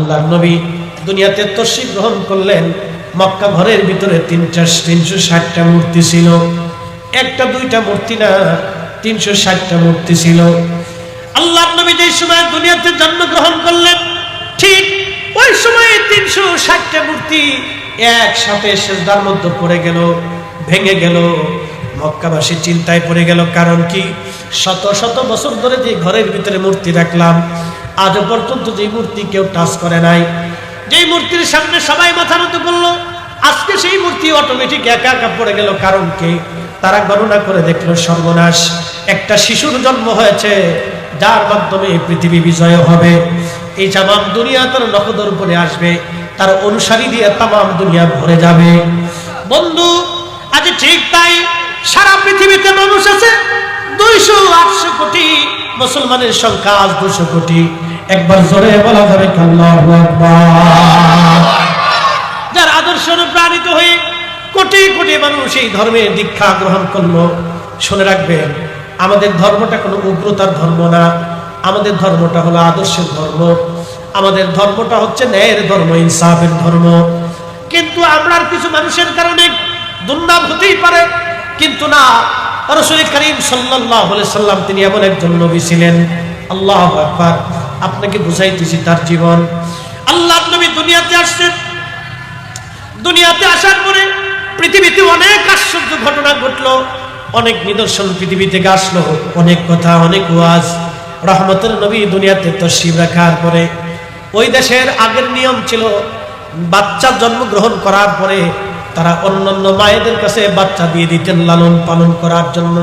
আল্লাহর নবী দুনিয়াতে তশরিফ গ্রহণ করলেন। মক্কা ঘরের ভিতরে 360টা মূর্তি ছিল, একটা দুইটা মূর্তি না, 360টা মূর্তি ছিল। আল্লাহর নবী যে সময় দুনিয়াতে জন্মগ্রহণ করলেন, ঠিক ওই সময় 360টা মূর্তি একসাথে সিজদার মধ্যে পড়ে গেল, ভেঙে গেল। মক্কাবাসী চিন্তায় পড়ে গেল, কারণ কি, শত শত বছর ধরে যে ঘরের ভিতরে মূর্তি রাখলাম, আজ পর্যন্ত যে মূর্তি কেউ টাচ করে নাই, যেই মূর্তির সামনে সবাই মাথা নত করলো, আজকে সেই মূর্তি অটোমেটিক একা একা পড়ে গেল। কারণ কি, তারা গণনা করে দেখলো, সর্বনাশ, একটা শিশুর জন্ম হয়েছে যার মাধ্যমে পৃথিবী বিজয় হবে। এই তামাম দুনিয়া তার নখদর উপরে আসবে, তার অনুসারী দিয়ে তামাম দুনিয়া ভরে যাবে। বন্ধু, আজ ঠিক তাই, সারা পৃথিবীতে মানুষ আছে 200-800 কোটি, মুসলমানের সংখ্যা আজ 200 কোটি। একবার জোরে বলা যাবে আল্লাহু আকবার। যার আদর্শ অনুপ্রাণিত হয়ে কোটি কোটি মানুষ এই ধর্মের দীক্ষা গ্রহণ করলো। শুনে রাখবেন, আমাদের ধর্মটা কোনো উগ্রতার ধর্ম না, আমাদের ধর্মটা হলো আদর্শের ধর্ম, আমাদের ধর্মটা হচ্ছে ন্যায়ের ধর্ম, ইনসাফের ধর্ম। কিন্তু আমরা কিছু মানুষের কারণে দুর্নাম হতেই পারে, কিন্তু না, রাসূল করিম সাল্লাল্লাহু আলাইহি সাল্লাম তিনি এমন একজন নবী ছিলেন। আল্লাহু আকবার। আপনাকে বুঝাইতেছি তার জীবন। আল্লাহর নবী দুনিয়াতে আসছেন, দুনিয়াতে আসার পরে পৃথিবীতে অনেক আশ্চর্য ঘটনা ঘটলো, অনেক নিদর্শন পৃথিবী থেকে আসলো, অনেক কথা, অনেক ওয়াজ। রহমতের নবী দুনিয়াতে তশরিফ রাখার পরে ওই দেশের আগের নিয়ম ছিল, বাচ্চা জন্মগ্রহণ করার পরে তারা অন্যান্য মায়েদের কাছে বাচ্চা দিয়ে দিতেন লালন পালন করার জন্য।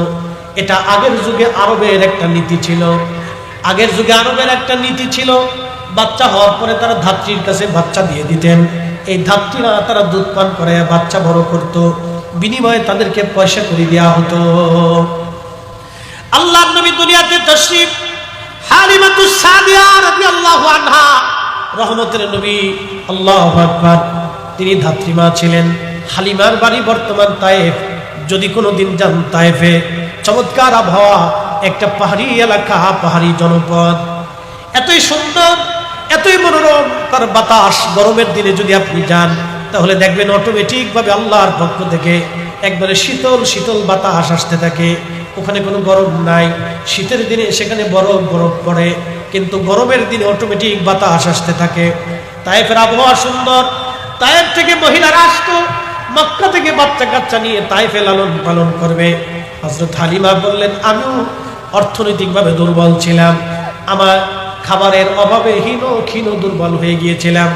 এটা আগের যুগে আরবের একটা নীতি ছিল। আগের যুগে আরবের একটা নীতি ছিল, বাচ্চা হওয়ার পরে তারা ধাত্রীর কাছে বাচ্চা দিয়ে দিতেন। এই ধাত্রীরা তারা দুধ পান করে বাচ্চা বড় করত, বিনিময়ে তাদেরকে পয়সা করে দেওয়া হতো। আল্লাহর নবী দুনিয়াতে তশরিফ, হালিমাতুস সাদিয়া রাদিয়াল্লাহু আনহা, রহমতের নবী, আল্লাহু আকবার, তিনি ধাত্রীমা ছিলেন। হালিমার বাড়ি বর্তমান তায়েফ। যদি কোনোদিন যান তায়েফে, চমৎকার আবহাওয়া, একটা পাহাড়ি এলাকা, পাহাড়ি জনপদ, এতই সুন্দর, এতই মনোরম, তার বাতাস। গরমের দিনে যদি আপনি যান তাহলে দেখবেন অটোমেটিক ভাবে আল্লাহর পক্ষ থেকে একবারে শীতল শীতল বাতাস আসতে থাকে। ওখানে কোনো গরম নাই। শীতের দিনে সেখানে বরফ বরফ পড়ে, কিন্তু গরমের দিনে অটোমেটিক বাতাস আসতে থাকে। তায়েফের আবহাওয়া সুন্দর। তায়েফ থেকে মহিলারা আসতো, মক্কা থেকে বাচ্চা কাচ্চা নিয়ে তায়েফে লালন পালন করবে। হযরত হালিমা বললেন, আমিও অর্থনৈতিকভাবে দুর্বল ছিলাম, আমার খাবারের অভাবে ক্ষীণ দুর্বল হয়ে গিয়েছিলাম।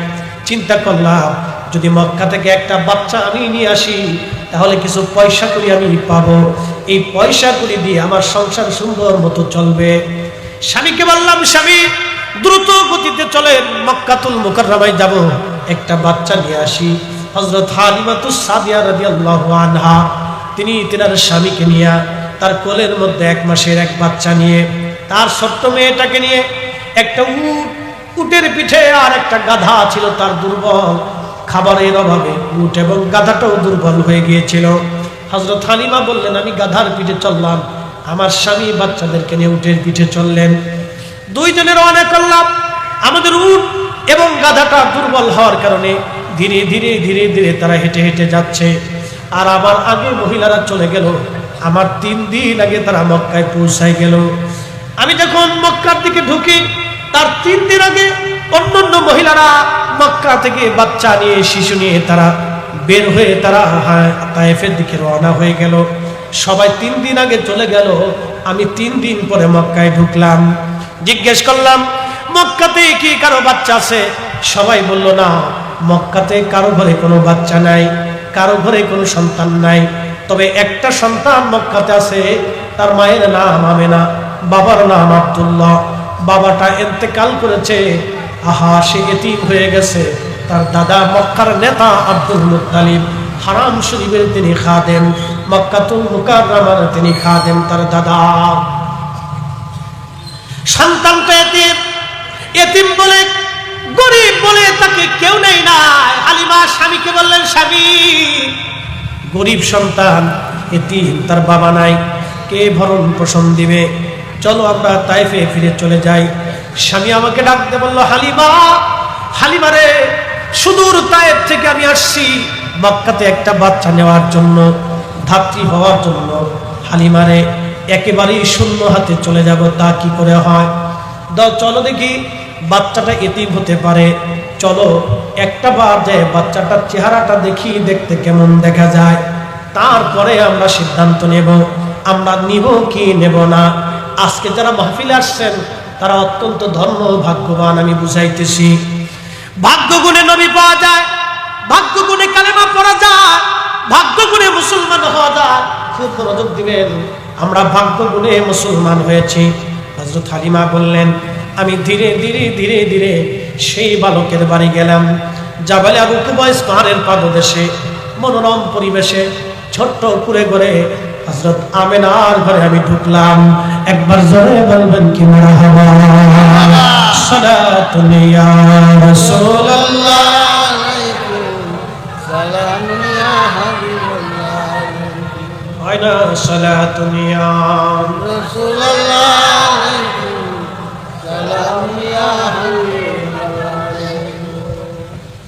চিন্তা করলাম, যদি মক্কা থেকে একটা বাচ্চা আমি নিয়ে আসি তাহলে কিছু পয়সা করি আমি পাবো, এই পয়সা করি দিয়ে আমার সংসার সুন্দর মতো চলবে। স্বামীকে বললাম, স্বামী দ্রুত গতিতে চলেন, মক্কাতুল মুকাররমায় যাব, একটা বাচ্চা নিয়ে আসি। হযরত হালিমাতুস সাদিয়া রাদিয়াল্লাহু আনহা তিনি তেনার স্বামীকে নিয়ে, তার কোলের মধ্যে 1 মাসের এক বাচ্চা নিয়ে, তার ছোট্ট মেয়েটাকে নিয়ে, একটা উটের পিঠে আর একটা গাধা ছিল তার দুর্বল, খাবারের অভাবে উট এবং গাধাটাও দুর্বল হয়ে গিয়েছিল। হযরত হালিমা বললেন, আমি গাধার পিঠে চললাম, আমার স্বামী বাচ্চাদেরকে নিয়ে উটের পিঠে চললেন। দুইজনে রওনা করলাম। আমাদের উট এবং গাধাটা দুর্বল হওয়ার কারণে ধীরে ধীরে ধীরে ধীরে তারা হেঁটে হেঁটে যাচ্ছে। আর আমার আগে মহিলারা চলে গেল, আমার 3 দিন আগে তারা মক্কায় পৌঁছায় গেল। আমি যখন মক্কার দিকে ঢুকি, তার 3 দিন আগে অন্যান্য মহিলারা মক্কা থেকে বাচ্চা নিয়ে, শিশু নিয়ে তারা বের হয়ে তারা তায়েফের দিকে রওনা হয়ে গেল। সবাই 3 দিন আগে চলে গেল, আমি 3 দিন পরে মক্কায় ঢুকলাম। জিজ্ঞেস করলাম, মক্কাতে কি কারো বাচ্চা আছে? সবাই বলল, না, মক্কাতে কারো ঘরে কোনো বাচ্চা নাই, কারো ঘরে কোনো সন্তান নাই। তবে একটা সন্তান মক্কাতে আছে, তার মায়ের নাম আমেনা, বাবার নাম আব্দুল্লাহ। বাবাটা ইন্তেকাল করেছে, আহা, সে এতিম হয়ে গেছে। তার দাদা মক্কার নেতা আব্দুল মুত্তালিব, হারাম শরীফের তিনি খাদেম, মক্কাতুল মুকাররমার তিনি খাদেম। তার দাদা সন্তানটা এতিম, এতিম বলে, গরিব বলে তাকে কেউ নেই নাই। হালিমা স্বামীকে বললেন, স্বামী, গরিব সন্তান, এতিম, তার বাবা নাই, কে ভরণ পোষণ দিবে? চলো আমরা তায়েফে ফিরে চলে যাই। স্বামী আমাকে ডাকতে বলল, হালিমা। হালিমা আসছি মক্কাতে একটা বাচ্চা নেওয়ার জন্য, ধাত্রী হওয়ার জন্য। হালিমারে একেবারেই শূন্য হাতে চলে যাব, তা কি করে হয়? দাও চলো দেখি, বাচ্চাটা এতিম হতে পারে, চলো একটা বার যায় বাচ্চাটার চেহারাটা দেখি, দেখতে কেমন দেখা যায়, তারপরে আমরা সিদ্ধান্ত নেব আমরা নিব কি নেব না। আজকে যারা মাহফিলে আসছেন তারা অত্যন্ত ধর্ম ভাগ্যবান, আমি বুঝাইতেছি। ভাগ্য গুণে নবী পাওয়া যায়, ভাগ্য গুণে কালেমা পড়া যায়, ভাগ্য গুণে মুসলমান হওয়া যায়। খুব মনোযোগ দিবেন, আমরা ভাগ্য গুণে মুসলমান হয়েছি। হযরত হালিমা বললেন, আমি ধীরে ধীরে ধীরে ধীরে সেই বালকের বাড়ি গেলাম। জাবালে আবু কুবাইস পাহাড়ের পাদদেশে মনোরম পরিবেশে ছোট্ট কুড়ে ঘরে হযরত আমেনার ঘরে আমি ঢুকলাম। একবার জোরে বলবেন কি মারহাবা। সালাতুন ইয়া রাসূলুল্লাহ, সালামুন ইয়া হাবিবাল্লাহ, আয়না সালাতুন ইয়া রাসূলুল্লাহ, সালামুন ইয়া হাবিবাল্লাহ।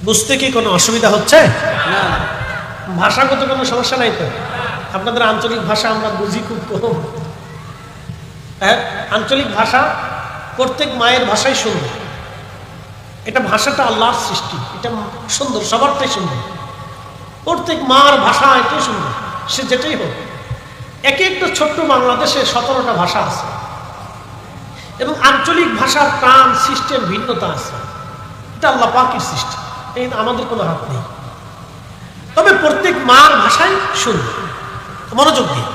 বুঝতে কি কোনো অসুবিধা হচ্ছে? না। ভাষাগত কোনো সমস্যা নাই তো? আপনাদের আঞ্চলিক ভাষা আমরা বুঝি খুব কম। হ্যাঁ, আঞ্চলিক ভাষা প্রত্যেক মায়ের ভাষাই সুন্দর। এটা ভাষাটা আল্লাহর সৃষ্টি, এটা সুন্দর, সবারটাই সুন্দর। প্রত্যেক মার ভাষা এটাই সুন্দর, সে যেটাই হোক। এক একটা ছোট্ট বাংলাদেশে 17টা ভাষা আছে এবং আঞ্চলিক ভাষার প্রাণ সিস্টেম ভিন্নতা আছে। এটা আল্লাহ পাকের সৃষ্টি, এই আমাদের কোনো হাত নেই। তবে প্রত্যেক মার ভাষাই সুন্দর। মনোযোগ দিয়ে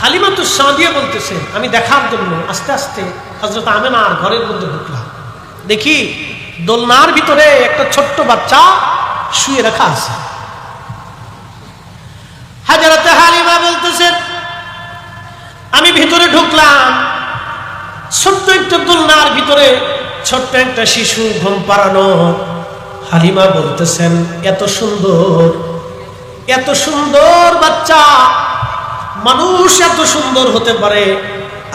হালিমাতুস সাদিয়া বলতেছেন, আমি দেখার জন্য আস্তে আস্তে হযরত আমেনার ঘরের মধ্যে ঢুকলাম। দেখি দোলনার ভিতরে একটা ছোট্ট বাচ্চা শুয়ে রাখা আছে। হযরত হালিমা বলতেছেন, আমি ভিতরে ঢুকলাম, ছোট্ট একটা দোলনার ভিতরে ছোট্ট একটা শিশু ঘুম পাড়ানো। হালিমা বলতেছেন, এত সুন্দর, এত সুন্দর বাচ্চা, মানুষ এত সুন্দর হতে পারে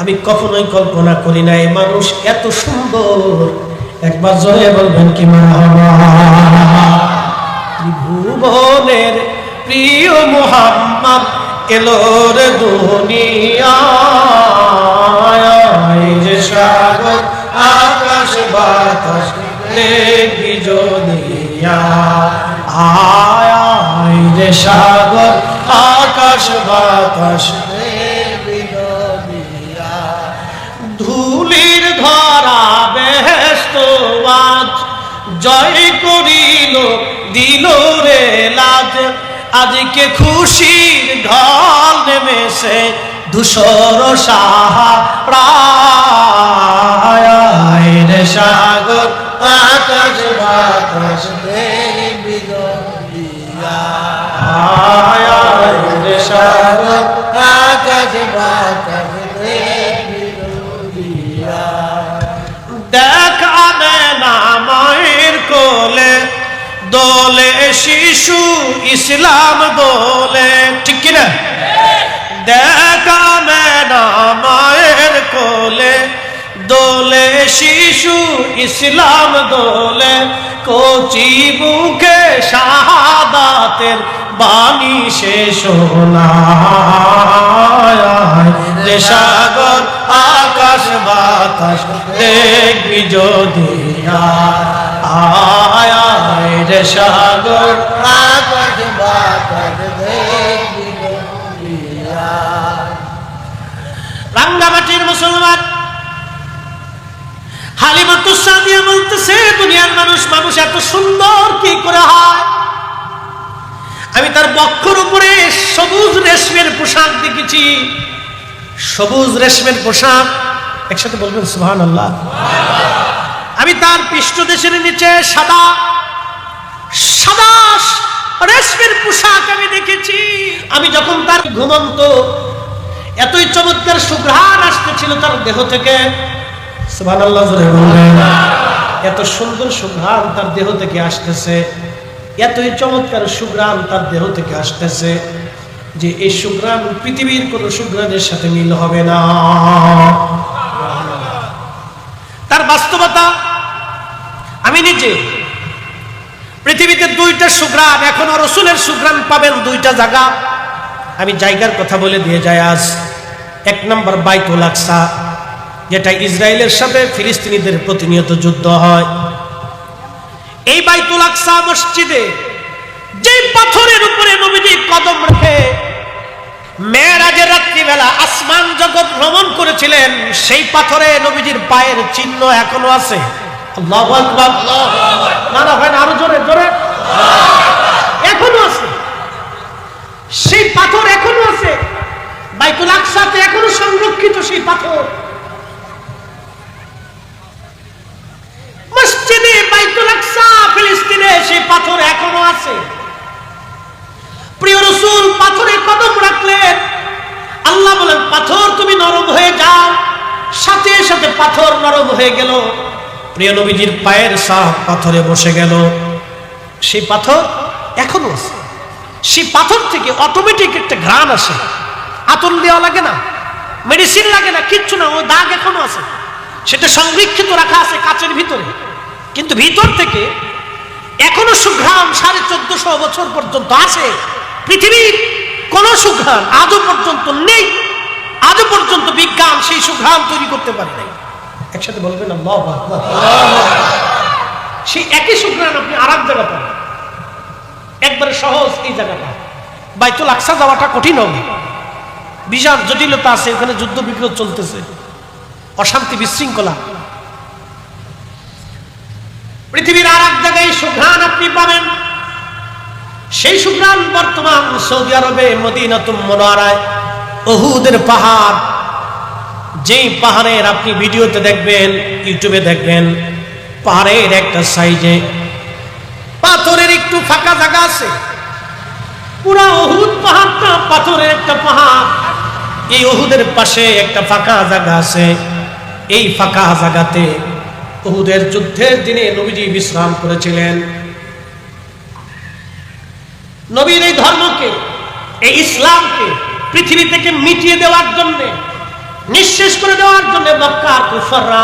আমি কখনোই কল্পনা করি নাই। মানুষ এত সুন্দর, একবার জোরে বলবেন কি মারহাবা। ত্রিভুবনের প্রিয় মুহাম্মদ এলো রে দুনিয়ায়, যে সাগর আকাশ বাতাস দেখবি যদিয়া, আয় যে সাগর আকাশ বাতাস দেখবি যদিয়া, ধুলির ধরা বেহেশত আজ জয় করিল দিল রে লাজ, আজকে খুশির ঢল নেমেছে ধূসর সাহারায়, রে সাগর আকাশ বাতাস দেখবি যদিয়া, আয় রে সাগর আকাশ বাতাস দেখবি যদিয়া। দেখ আমেনা মায়ের কোলে দোলে শিশু ইসলাম দোলে, ঠিক কিনা? দেখ আমেনা মায়ের কোলে দোলে শিশু ইসলাম দোলে, কচি মুখে শাহাদাতের বাণী সে শোনায়, যে সাগর আকাশ বাতাস দেখবি যদিয়া, আয় রে সাগর আকাশ বাতাস দেখবি যদিয়া। রাঙ্গামাটির মুসলমান হালিমাতুস সাদিয়া বলতেছে, দুনিয়ার মানুষ এত সুন্দর কি করে হয়? আমি তার বক্ষর উপরে সবুজ রেশমের পোশাক দেখেছি, সবুজ রেশমের পোশাক, একসাথে বলবেন সুবহানাল্লাহ। আমি তার পৃষ্ঠদেশের নিচে সাদা সাদা রেশমের পোশাক আমি দেখেছি। আমি যখন তার ঘুমন্ত, এতই চমৎকার সুঘ্রাণ আসতেছিল তার দেহ থেকে, সুবহানাল্লাহ জোরে বলবেন। এত সুন্দর সুঘ্রাণ তার দেহ থেকে আসতেছে, এতই চমৎকার সুঘ্রাণ তার দেহ থেকে আসতেছে যে এই সুঘ্রাণ পৃথিবীর কোন সুঘ্রাণের সাথে মিল হবে না। তার বাস্তবতা আমি নিজে পৃথিবীতে দুইটা সুঘ্রাণ, এখনো রসুলের সুঘ্রাণ পাবেন দুইটা জায়গা। আমি জায়গার কথা বলে দিয়ে যাই আজ। এক নম্বর বাইতুল আকসা, যেটা ইসরায়েলের সাথে ফিলিস্তিনিদের প্রতিনিয়ত যুদ্ধ হয়। এই বাইতুল আকসা মসজিদে যে পাথরের উপরে নবীজি কদম রেখে মেরাজের রাত্রিবেলা আসমান জগৎ ভ্রমণ করেছিলেন, সেই পাথরে নবীজির পায়ের চিহ্ন এখনো আছে। আল্লাহু আকবার। না না ভাই, আরো জোরে জোরে। এখনো আছে সেই পাথর, এখনো আছে বাইতুল আকসাতে, এখনো সংরক্ষিত সেই পাথর। মসজিদে বাইতুল আকসা ফিলিস্তিনে সেই পাথর এখনো আছে। প্রিয় রাসূল পাথরে কদম রাখলেন, আল্লাহ বলেন পাথর তুমি নরম হয়ে যাও, সাথে সাথে পাথর নরম হয়ে গেল। প্রিয় নবীজির পায়ের ছাপ পাথরে বসে গেল। সেই পাথর এখনো আছে। সেই পাথর থেকে অটোমেটিক একটা ঘ্রাণ আসে, আতর দেওয়া লাগে না, মেডিসিন লাগে না, কিচ্ছু না, ওই দাগ এখনো আছে। সেটা সংরক্ষিত রাখা আছে কাচের ভিতরে, কিন্তু ভিতর থেকে এখনো সুঘ্রাণ 1450 বছর পর্যন্ত আছে। পৃথিবীর কোন সুঘ্রাণ আজও পর্যন্ত নেই, আজও পর্যন্ত বিজ্ঞান সেই সুঘ্রাণ তৈরি করতে পারে নাই। একসাথে বলবেন আল্লাহু আকবার। সেই একই সুঘ্রাণ আপনি আর এক জায়গা পাবেন, একবারে সহজ। এই জায়গাটা বাইতুল আকসা যাওয়াটা কঠিন হবে, বিশাল জটিলতা আছে, ওখানে যুদ্ধ বিগ্রহ চলতেছে, অশান্তি বিশৃঙ্খলা। পৃথিবীর আর এক জায়গায় সুঘ্রাণ আপনি পাবেন। সেই সুঘ্রাণ বর্তমান সৌদি আরবে মদিনাতুল মুনাওয়ারায় উহুদের পাহাড়, যেই পাহাড়ের আপনি ভিডিওতে দেখবেন, ইউটিউবে দেখবেন, পাহাড়ের একটা সাইডে পাথরের একটু ফাঁকা জায়গা আছে। পুরা উহুদ পাহাড়টা পাথরের একটা পাহাড়, এই উহুদের পাশে একটা ফাঁকা জায়গা আছে। এই ফাঁকা জায়গাতে উহুদের যুদ্ধের দিনে নবীজি বিশ্রাম করেছিলেন। নবীর এই ধর্মকে, এই ইসলামকে পৃথিবী থেকে মিটিয়ে দেওয়ার জন্য, নিঃশেষ করে দেওয়ার জন্য মক্কার কুফাররা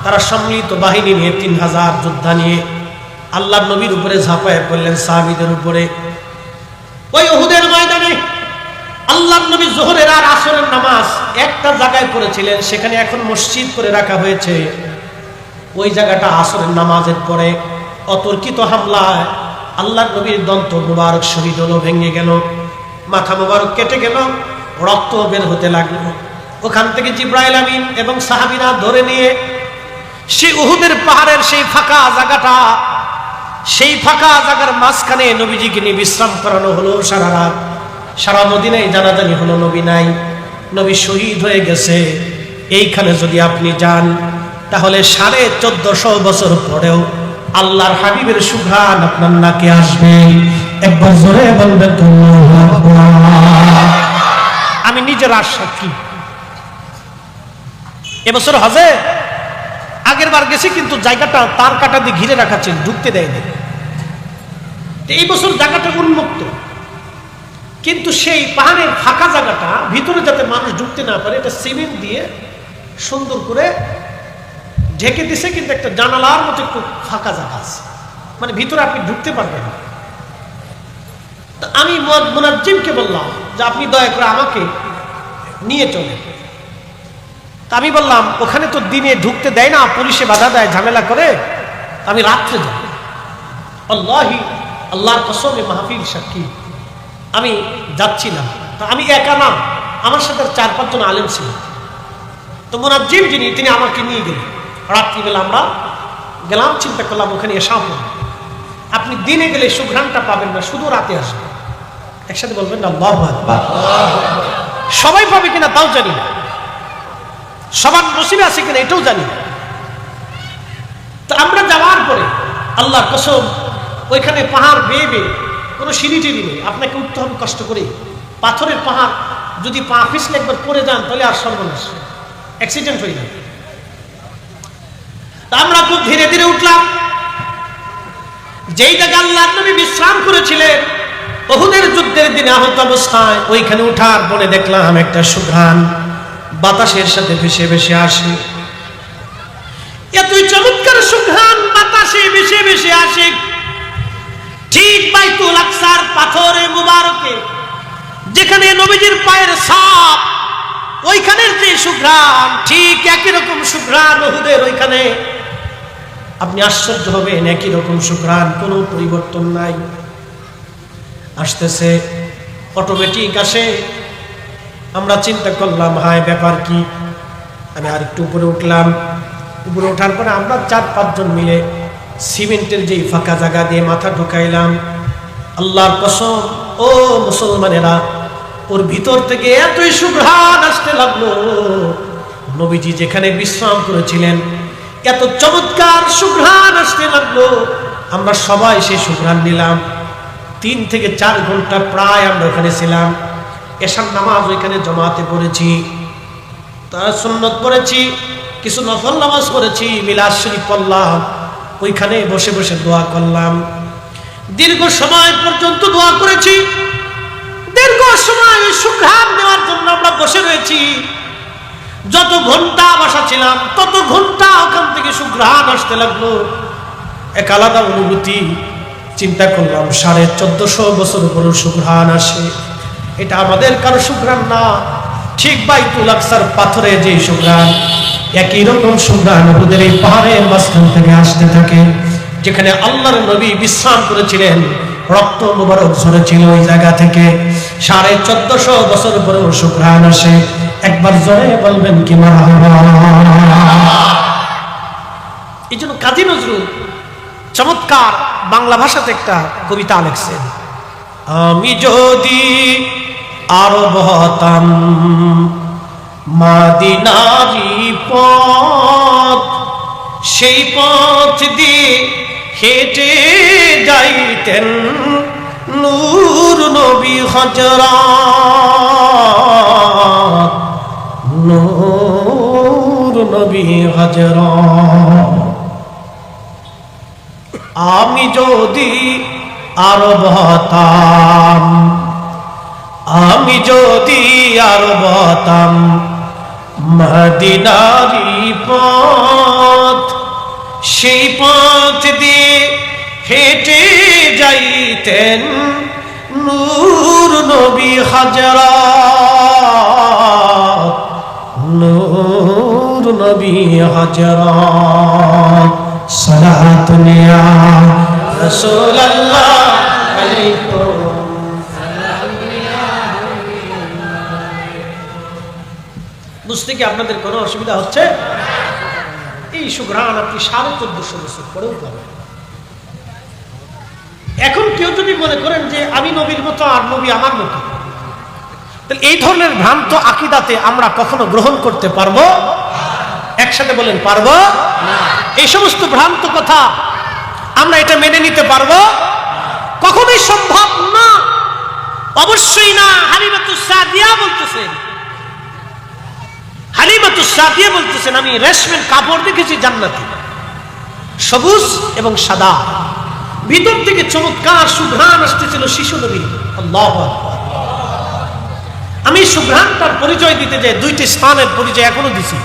তারা সম্মিলিত বাহিনী নিয়ে 3000 যোদ্ধা নিয়ে আল্লাহর নবীর উপরে ঝাঁপায় পড়লেন, সাহাবীদের উপরে। ওই উহুদের ময়দানে আল্লাহর নবী যোহরের আর আসরের নামাজ একটা জায়গায় পড়েছিলেন, সেখানে এখন মসজিদ করে রাখা হয়েছে। ওই জায়গাটা আসরের নামাজের পরে অতর্কিত হামলায় আল্লাহর নবীর দন্ত মুবারক শহীদ হলো, ভেঙে গেল, মাথা মুবারক কেটে গেল, রক্ত বের হতে লাগলো। ওখান থেকে জিবরাইল আমিন এবং সাহাবীরা ধরে নিয়ে সেই উহুদের পাহাড়ের সেই ফাঁকা জায়গাটা, সেই ফাঁকা জায়গার মাঝখানে নবীজিকে নিয়ে বিশ্রাম করানো হলো সারা রাত। সারা মদিনায় জানাজানি হলো, নবী নাই, নবী শহীদ হয়ে গেছে। এইখানে যদি আপনি যান তাহলে 1450 বছর পরেও আল্লাহর হাবিবের সুঘ্রাণ আপনার নাকে আসবে। একবার জোরে বলবেন আল্লাহু আকবার। আমি নিজের সাক্ষী। এবছর হজে আগের বার গেছি, কিন্তু জায়গাটা তার কাটা দিয়ে ঘিরে রাখা ছিল, ঢুকতে দেয়নি। এই বছর জায়গাটা উন্মুক্ত, কিন্তু সেই পাহাড়ের ফাঁকা জায়গাটা ভিতরে যাতে মানুষ ঢুকতে না পারে, এটা সিমেন্ট দিয়ে সুন্দর করে ঢেকে দিছে, কিন্তু একটা জানালার মতো একটু ফাঁকা জায়গা আছে, মানে ভিতরে আপনি ঢুকতে পারবেন না। তো আমি মুনাজ্জিমকে বললাম যে আপনি দয়া করে আমাকে নিয়ে চলেন। তা আমি বললাম ওখানে তো দিনে ঢুকতে দেয় না, পুলিশে বাধা দেয়, ঝামেলা করে, আমি রাত্রে যাব। আল্লাহি, আল্লাহর কসমে মাহফিল সাক্ষী, আমি যাচ্ছিলাম। তা আমি একা না, আমার সাথে 4-5 জন আলেম ছিল। তো মুনাজ্জিম যিনি, তিনি আমাকে নিয়ে গেলেন। রাত্রিবেলা আমরা গেলাম, চিন্তা করলাম ওখানে এসাও না, আপনি দিনে গেলে সুঘ্রাণটা পাবেন না, শুধু রাতে আসবেন। একসাথে বলবেন না আল্লাহু আকবার। সবাই পাবে কিনা তাও জানি না, সবার নসিবে আছে কিনা এটাও জানি না। তো আমরা যাওয়ার পরে আল্লাহর কসম, ওইখানে পাহাড় বেয়ে বেয়ে, কোনো সিঁড়ি টিড়ি নেই, আপনাকে উঠতে হবে কষ্ট করে। পাথরের পাহাড়, যদি পা পিছলে একবার পড়ে যান তাহলে আর সর্বনাশ, অ্যাক্সিডেন্ট হয়ে যাবে। তা আমরা খুব ধীরে ধীরে উঠলাম। যেই জায়গায় আল্লাহর নবী বিশ্রাম করেছিলেন উহুদের যুদ্ধের দিনে আহত অবস্থায়, ওইখানে উঠার পরে দেখলাম একটা সুঘ্রাণ বাতাসের সাথে ভেসে ভেসে আসে। এতই চমৎকার সুঘ্রাণ বাতাসে ভেসে ভেসে আসে, ঠিক বাইতুল আকসার পাথরে মুবারকে যেখানে নবীজির পায়ের ছাপ, ওইখানের যে সুঘ্রাণ, ঠিক একই রকম সুঘ্রাণ উহুদের ওইখানে। আপনি আশ্চর্য হবেন, একই রকম সুঘ্রাণ, কোনো পরিবর্তন নাই। আসতেছে অটোমেটিক আসে। আমরা চিন্তা করলাম, হায় ব্যাপার কি। আমি আর একটু উপরে উঠলাম। উপরে ওঠার পরে আমরা 4-5 জন মিলে সিমেন্টের যেই ফাঁকা জায়গা দিয়ে মাথা ঢুকাইলাম। আল্লাহর কসম, ও মুসলমানেরা, ওর ভিতর থেকে এতই সুঘ্রাণ আসতে লাগলো। নবীজি যেখানে বিশ্রাম করেছিলেন এত চমৎকার সুঘ্রাণ আসতে লাগলো। আমরা সবাই সেই সুঘ্রাণ নিলাম। 3 থেকে 4 ঘন্টা প্রায় আমরা ওখানে ছিলাম। এশার নামাজ ওইখানে জমাতে পড়েছি, তার সুন্নত পড়েছি, কিছু নফল নামাজ পড়েছি, মিলাদ শরীফ পড়লাম, ওইখানে বসে বসে দোয়া করলাম। দীর্ঘ সময় পর্যন্ত দোয়া করেছি। দীর্ঘ সময় সুঘ্রাণ নেওয়ার জন্য আমরা বসে রয়েছি। যত ঘন্টা বসা ছিলাম তত ঘন্টা ওখান থেকে সুঘ্রাণ আসতে লাগলো। এক আলাদা অনুভূতি। চিন্তা করলাম, 1450 বছর পরেও সুঘ্রাণ আসে, এটা আমাদের কারো সুঘ্রাণ না। ঠিক বাইতুল আকসার পাথরে যে সুঘ্রাণ, একই রকম সুঘ্রাণ উহুদের এই পাহাড়ের মাঝখান থেকে আসতে থাকে। যেখানে আল্লাহর নবী বিশ্রাম করেছিলেন, রক্ত মুবারক ঝরেছিল ওই জায়গা থেকে। 1450 বছর পরেও সুঘ্রাণ আসে। একবার জোরে বলবেন কি মারহাবা। এই জন্য কাজী নজরুল চমৎকার বাংলা ভাষাতে একটা কবিতা লিখছেন, আমি যদি আরব হতাম মদিনারি পথ, সেই পথ দিয়ে হেঁটে যাইতেন নূর নবী হযরত, নূর নবী হযরত। আমি যদি আরব হতাম, আমি যদি আরব হতাম মদিনারি পথ, সেই পথ দিয়ে হেঁটে যাইতেন নূর নবী হযরত, নূর নবী হযরত। সালাত নিয়া রাসূলুল্লাহ আলাইকুম। বুঝতে কি আপনাদের কোনো অসুবিধা হচ্ছে? এই সুঘ্রাণ আপনি 1450 বছর পরেও পাবেন। এখন কেউ যদি মনে করেন যে আমি নবীর মতো আর নবী আমার মতো, তাহলে এই ধরনের ভ্রান্ত আকীদাতে আমরা কখনো গ্রহণ করতে পারবো? একসাথে বলেন, পারবো না। এই সমস্ত ভ্রান্ত কথা আমরা এটা মেনে নিতে পারবো? কখনোই সম্ভব না, অবশ্যই না। হালিমাতুস সাদিয়া বলতেছেন, হালিমাতুস সাদিয়া বলতেছেন, আমি রেশমের কাপড় দেখেছি জান্নাতে, সবুজ এবং সাদা, ভিতর থেকে চমৎকার সুঘ্রাণ আসতেছিল শিশু নবী। আল্লাহু আকবার। আমি সুঘ্রাণটার পরিচয় দিতে যাই, 2টি স্থানের পরিচয় এখনো দিছি।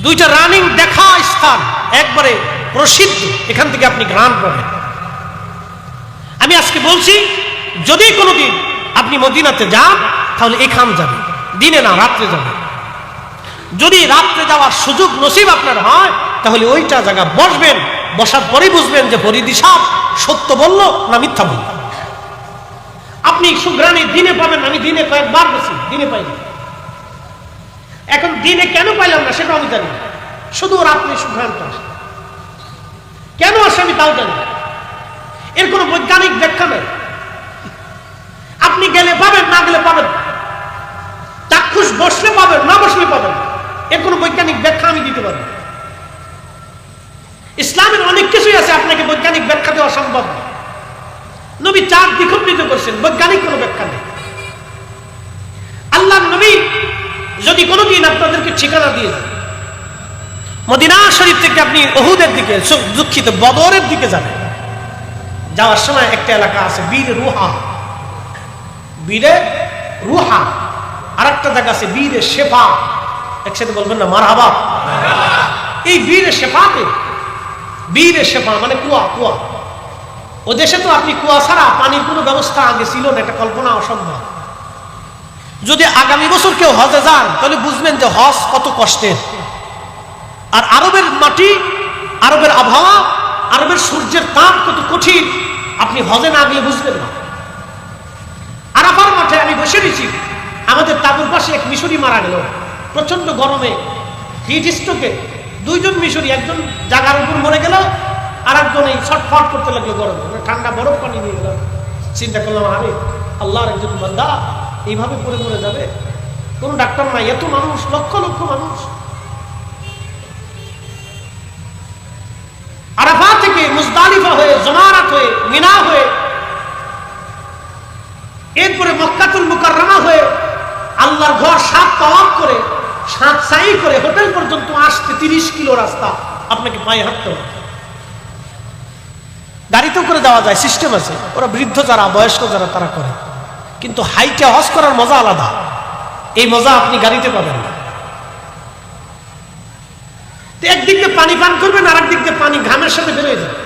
2টা রানিং দেখা স্থান, একবারে প্রসিদ্ধ, এখান থেকে আপনি ঘ্রাণ পাবেন। আমি আজকে বলছি, যদি কোনোদিন আপনি মদিনাতে যান তাহলে এখান যাবে, দিনে না রাত্রে যাবে। যদি রাত্রে যাওয়ার সুযোগ নসিব আপনার হয় তাহলে ওইটা জায়গা বসবেন, বসার পরে বুঝবেন যে ফরিদী সাহেব সত্য বলল না মিথ্যা বলল। আপনি সুঘ্রাণী দিনে পাবেন। আমি দিনে কয়েকবার গেছি, দিনে পাইনি। এখন দিনে কেন পাইলাম না সেটা আমি জানি, শুধু রাত্রে সুঘ্রাণটা আসে। কেন আসে আমি তাও জানি, এর কোনো বৈজ্ঞানিক ব্যাখ্যা নেই। আপনি গেলে পাবেন, না গেলে পাবেন, চাক্ষুষ বসলে পাবেন, না বসলে পাবেন, এর কোনো বৈজ্ঞানিক ব্যাখ্যা আমি দিতে পারি। ইসলামের অনেক কিছুই আছে আপনাকে বৈজ্ঞানিক ব্যাখ্যা দেওয়া সম্ভব না। নবী 4 দ্বিখণ্ডিত করছেন, বৈজ্ঞানিক কোনো ব্যাখ্যা নেই। আল্লাহর নবী যদি কোনোদিন আপনাদেরকে ঠিকানা দিয়ে দেন, মদিনা শরীফ থেকে আপনি উহুদের দিকে, দুঃখিত বদরের দিকে যাবেন, যাওয়ার সময় একটা এলাকা আছে বীর রুহা, বীরে রুহা, আর একটা জায়গা আছে বীরে শেফা। একসাথে বলবেন না মারহাবা। এই বীরে শেফাতে, বীরে শেফা মানে কুয়া, কুয়া, ও দেশে তো আপনি কুয়া ছাড়া পানির কোনো ব্যবস্থা আগে ছিল না, এটা কল্পনা অসম্ভব। যদি আগামী বছর কেউ হজে যান তাহলে বুঝবেন যে হজ কত কষ্টের। আর আরবের মাটি, আরবের আবহাওয়া, আরবের সূর্যের তাপ কত কঠিন, আপনি হজে না গেলে বুঝবেন না। আরাফার মাঠে আমি বসে রয়েছি, আমাদের তাবুর পাশে এক মিশরি মারা গেল প্রচন্ড গরমে, হিট স্ট্রোকে। দুইজন মিশরি, একজন জায়গার উপর মরে গেল, আর একজন এই ছটফট করতে লাগলো গরমে, ঠান্ডা বরফ পানি নিয়ে গেল। চিন্তা করলাম, আরে আল্লাহর একজন বান্দা এইভাবে পড়ে মরে যাবে, কোনো ডাক্তার নাই, এত মানুষ, লক্ষ লক্ষ মানুষ। আরাফা থেকে মুজদালিফা হয়ে, জমারাত হয়ে, মিনা হয়ে, এরপরে মক্কাতুল মুকাররমা হয়ে, আল্লাহর ঘর 7 তাওয়াফ করে, 7 সাই করে হোটেল পর্যন্ত আসতে 30 কিলো রাস্তা আপনাকে পায়ে হাঁটতে হবে। গাড়িতেও করে যাওয়া যায়, সিস্টেম আছে, ওরা বৃদ্ধ যারা, বয়স্ক যারা তারা করে। কিন্তু হাইটে হজ করার মজা আলাদা, এই মজা আপনি গাড়িতে পাবেন না। একদিক দিয়ে পানি পান করবেন, আর একদিক দিয়ে পানি ঘামের সাথে বেরোয় যাবে।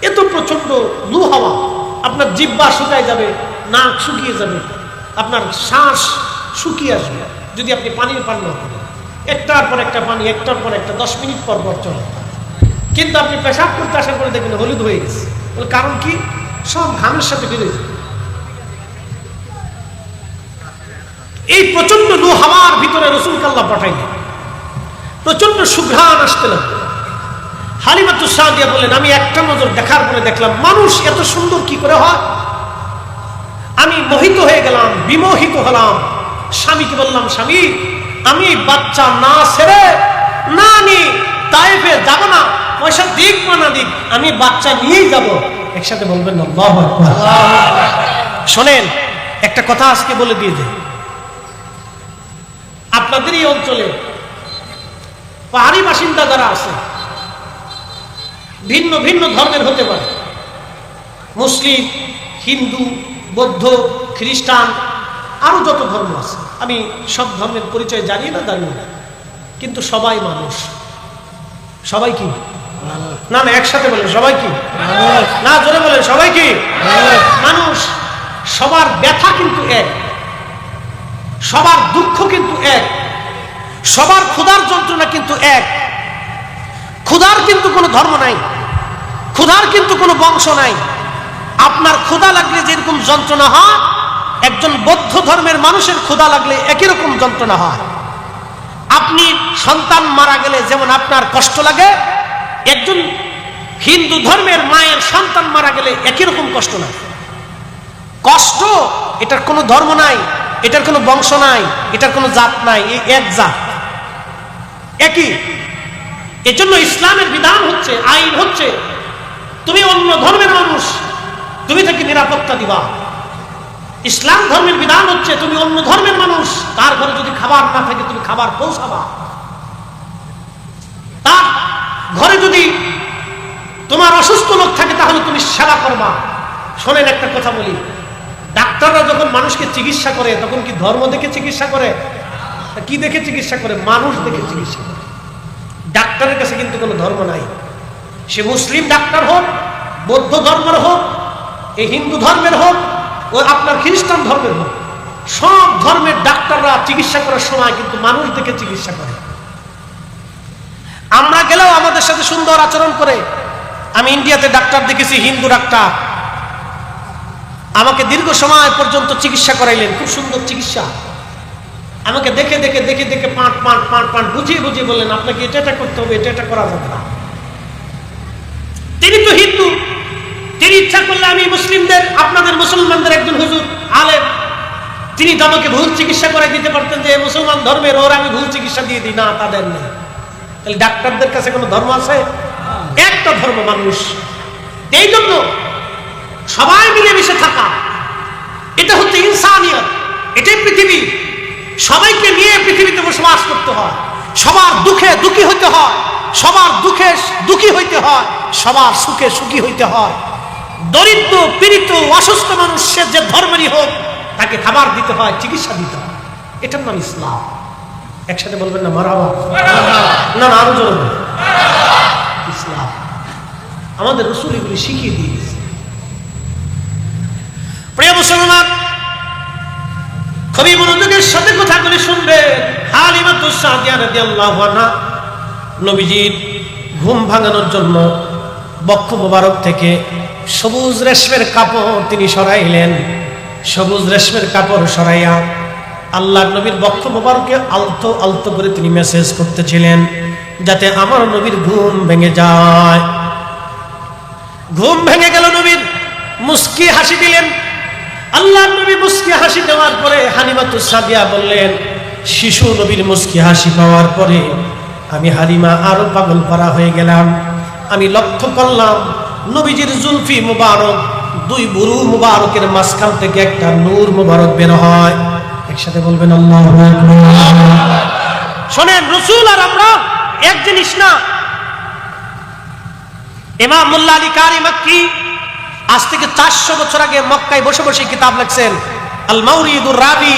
এত প্রচন্ড লু হাওয়া, আপনার জিহ্বা শুকায় যাবে, নাক শুকিয়ে যাবে, আপনার শ্বাস শুকিয়ে আসবে যদি আপনি পানির পান না করেন। একটার পর একটা পানি, একটার পর একটা, 10 মিনিট পর পর চলে। কিন্তু আপনি পেশাব করতে আসার পরে দেখবেন হলুদ হয়ে গেছে। কারণ কি? সব ঘামের সাথে বেরোয় যাবে। এই প্রচন্ড লু হাওয়ার ভিতরে রাসূলকে আল্লাহ পাঠাইলেন, প্রচন্ড সুঘ্রাণ আসতে লাগলো। হালিমাতু সাদিয়া বললেন, আমি একটা নজর দেখার পরে দেখলাম মানুষ এত সুন্দর কি করে হয়। আমি মোহিত হয়ে গেলাম, বিমোহিত হলাম। স্বামীকে বললাম, স্বামী আমি এই বাচ্চা না ছেড়ে না আমি তায়েফে যাব না, পয়সা দিক বা না দিক আমি বাচ্চা নিয়েই যাব। একসাথে বলবেন না আল্লাহু আকবার। শোনেন, একটা কথা আজকে বলে দিয়ে যাই, আপনাদের এই অঞ্চলে পাহাড়ি বাসিন্দা যারা আছে, ভিন্ন ভিন্ন ধর্মের হতে পারে, মুসলিম, হিন্দু, বৌদ্ধ, খ্রিস্টান, আরো যত ধর্ম আছে, আমি সব ধর্মের পরিচয় জানি না, কিন্তু সবাই মানুষ। সবাই কি? না না, একসাথে বলেন সবাই কি? না, জোরে বলেন সবাই কি? মানুষ। সবার ব্যথা কিন্তু এক, সবার দুঃখ কিন্তু এক, সবার ক্ষুধার যন্ত্রণা কিন্তু এক। ক্ষুধার কিন্তু কোনো ধর্ম নাই, ক্ষুধার কিন্তু কোনো বংশ নাই। আপনার ক্ষুধা লাগলে যেরকম যন্ত্রণা হয়, একজন বৌদ্ধ ধর্মের মানুষের ক্ষুধা লাগলে একই রকম যন্ত্রণা হয়। আপনি সন্তান মারা গেলে যেমন আপনার কষ্ট লাগে, একজন হিন্দু ধর্মের মায়ের সন্তান মারা গেলে একই রকম কষ্ট লাগে। কষ্ট এটার কোনো ধর্ম নাই, এটার কোনো বংশ নাই, এটার কোনো জাত নাই, এই এক জাত, একই। এজন্য ইসলামের বিধান হচ্ছে, আইন হচ্ছে, তুমি অন্য ধর্মের মানুষ, তুমি তাকে নিরাপত্তা দিবা। ইসলাম ধর্মের বিধান হচ্ছে, তুমি অন্য ধর্মের মানুষ, তার ঘরে যদি খাবার না থাকে তুমি খাবার পৌঁছাবা। তার ঘরে যদি তোমার অসুস্থ লোক থাকে তাহলে তুমি সেবা করবা। শোনেন, একটা কথা বলি, ডাক্তাররা যখন মানুষকে চিকিৎসা করে তখন কি ধর্ম দেখে চিকিৎসা করে? কি দেখে চিকিৎসা করে? মানুষ দেখে চিকিৎসা করে। ডাক্তারের কাছে কিন্তু কোনো ধর্ম নাই, সে মুসলিম ডাক্তার হোক, বৌদ্ধ ধর্মের হোক, এই হিন্দু ধর্মের হোক, ও আপনার খ্রিস্টান ধর্মের হোক, সব ধর্মের ডাক্তাররা চিকিৎসা করার সময় কিন্তু মানুষ দেখে চিকিৎসা করে। আমরা গেলেও আমাদের সাথে সুন্দর আচরণ করে। আমি ইন্ডিয়াতে ডাক্তার দেখেছি, হিন্দু ডাক্তার, আমাকে দীর্ঘ সময় পর্যন্ত চিকিৎসা করাইলেন, খুব সুন্দর চিকিৎসা। আমাকে দেখে দেখে দেখে দেখে পাঁট পাঁট পাঁট পাঁট বুঝিয়ে বুঝিয়ে বললেন, আপনাকে এটা এটা করতে হবে, এটা এটা করা যাবে না। তিনি তো হিন্দু, তিনি ইচ্ছা করলে আমি মুসলিমদের, আপনাদের মুসলমানদের একজন হুজুর আলেম, তিনি তো আমাকে ভুল চিকিৎসা করাই দিতে পারতেন যে মুসলমান ধর্মের, ওর আমি ভুল চিকিৎসা দিয়ে দিই। না, তাদের নেই। তাহলে ডাক্তারদের কাছে কোনো ধর্ম আছে? একটা ধর্ম, মানুষ। এই জন্য সবাই মিলেমিশে থাকা, এটা হচ্ছে ইনসানিয়ত, এটাই পৃথিবী। সবাইকে নিয়ে পৃথিবীতে বসবাস করতে হয়, সবার দুঃখে দুঃখী হইতে হয়, সবার দুঃখে দুঃখী হইতে হয়, সবার সুখে সুখী হইতে হয়। দরিদ্র, পীড়িত, অসুস্থ মানুষ সে যে ধর্মেরই হোক, তাকে খাবার দিতে হয়, চিকিৎসা দিতে হয়। এটার নাম ইসলাম। একসাথে বলবেন না মারহাবা? না না, আরো জোরে বলবেন ইসলাম। আমাদের রাসূল এগুলি শিখিয়ে দিয়েছে। মুসলমান, খুবই মনোযোগের সাথে কথাগুলি শুনবেন। হালিমাতুস সাদিয়া রাদিয়াল্লাহু আনহা নবীজির ঘুম ভাঙানোর জন্য বক্ষ মোবারক থেকে সবুজ রেশমের কাপড় তিনি সরাইলেন। সবুজ রেশমের কাপড় সরাইয়া আল্লাহর নবীর বক্ষ মোবারকে আলতো আলতো করে তিনি মেসেজ করতেছিলেন, যাতে আমার নবীর ঘুম ভেঙে যায়। ঘুম ভেঙে গেল, নবীর মুস্কি হাসি দিলেন। আল্লাহর নবী মুস্কি হাসি দেওয়ার পরে হালিমাতুস সাদিয়া বললেন, শিশু নবীর মুস্কি হাসি পাওয়ার পরে আমি হালিমা আরো পাগল করা হয়ে গেলাম। আমি লক্ষ্য করলাম নবীজির জুলফি মুবারক, দুই বুরু মুবারকের মাঝখান থেকে একটা নূর মুবারক বের হয়। একসাথে বলবেন আল্লাহু আকবার। শোনেন, রাসূল আর আমরা এক জিনিস না। ইমাম মুল্লা আলী কারি মক্কি আজ থেকে 400 বছর আগে মক্কায় বসে বসে কিতাব লিখছেন, আল মাওরিদুর রাবি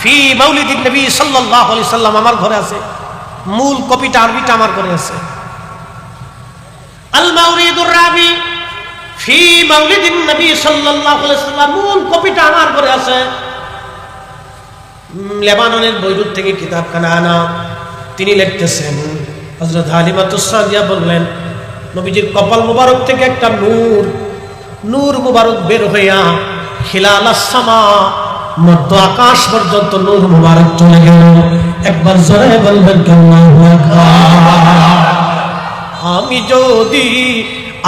ফি মাউলিদিন নবী সাল্লাল্লাহু আলাইহি সাল্লাম। আমার ঘরে আছে, মূল কপিটা আরবিটা আমার ঘরে আছে। আল মাওরিদুর রাবি ফি মাউলিদিন নবী সাল্লাল্লাহু আলাইহি সাল্লাম, মূল কপিটা আমার ঘরে আছে। লেবাননের বৈরুত থেকে কিতাবখানা আনা। তিনি লিখতেছেন, হযরত হালিমাতুস সাদিয়া বললেন, নবীজির কপাল মুবারক থেকে একটা নূর মুবারক বের হইয়া খিলালাস সামা, মধ্য আকাশ পর্যন্ত নূর মুবারক চলে গেল। একবার জোরে বলবেন আল্লাহু আকবার। আমি যদি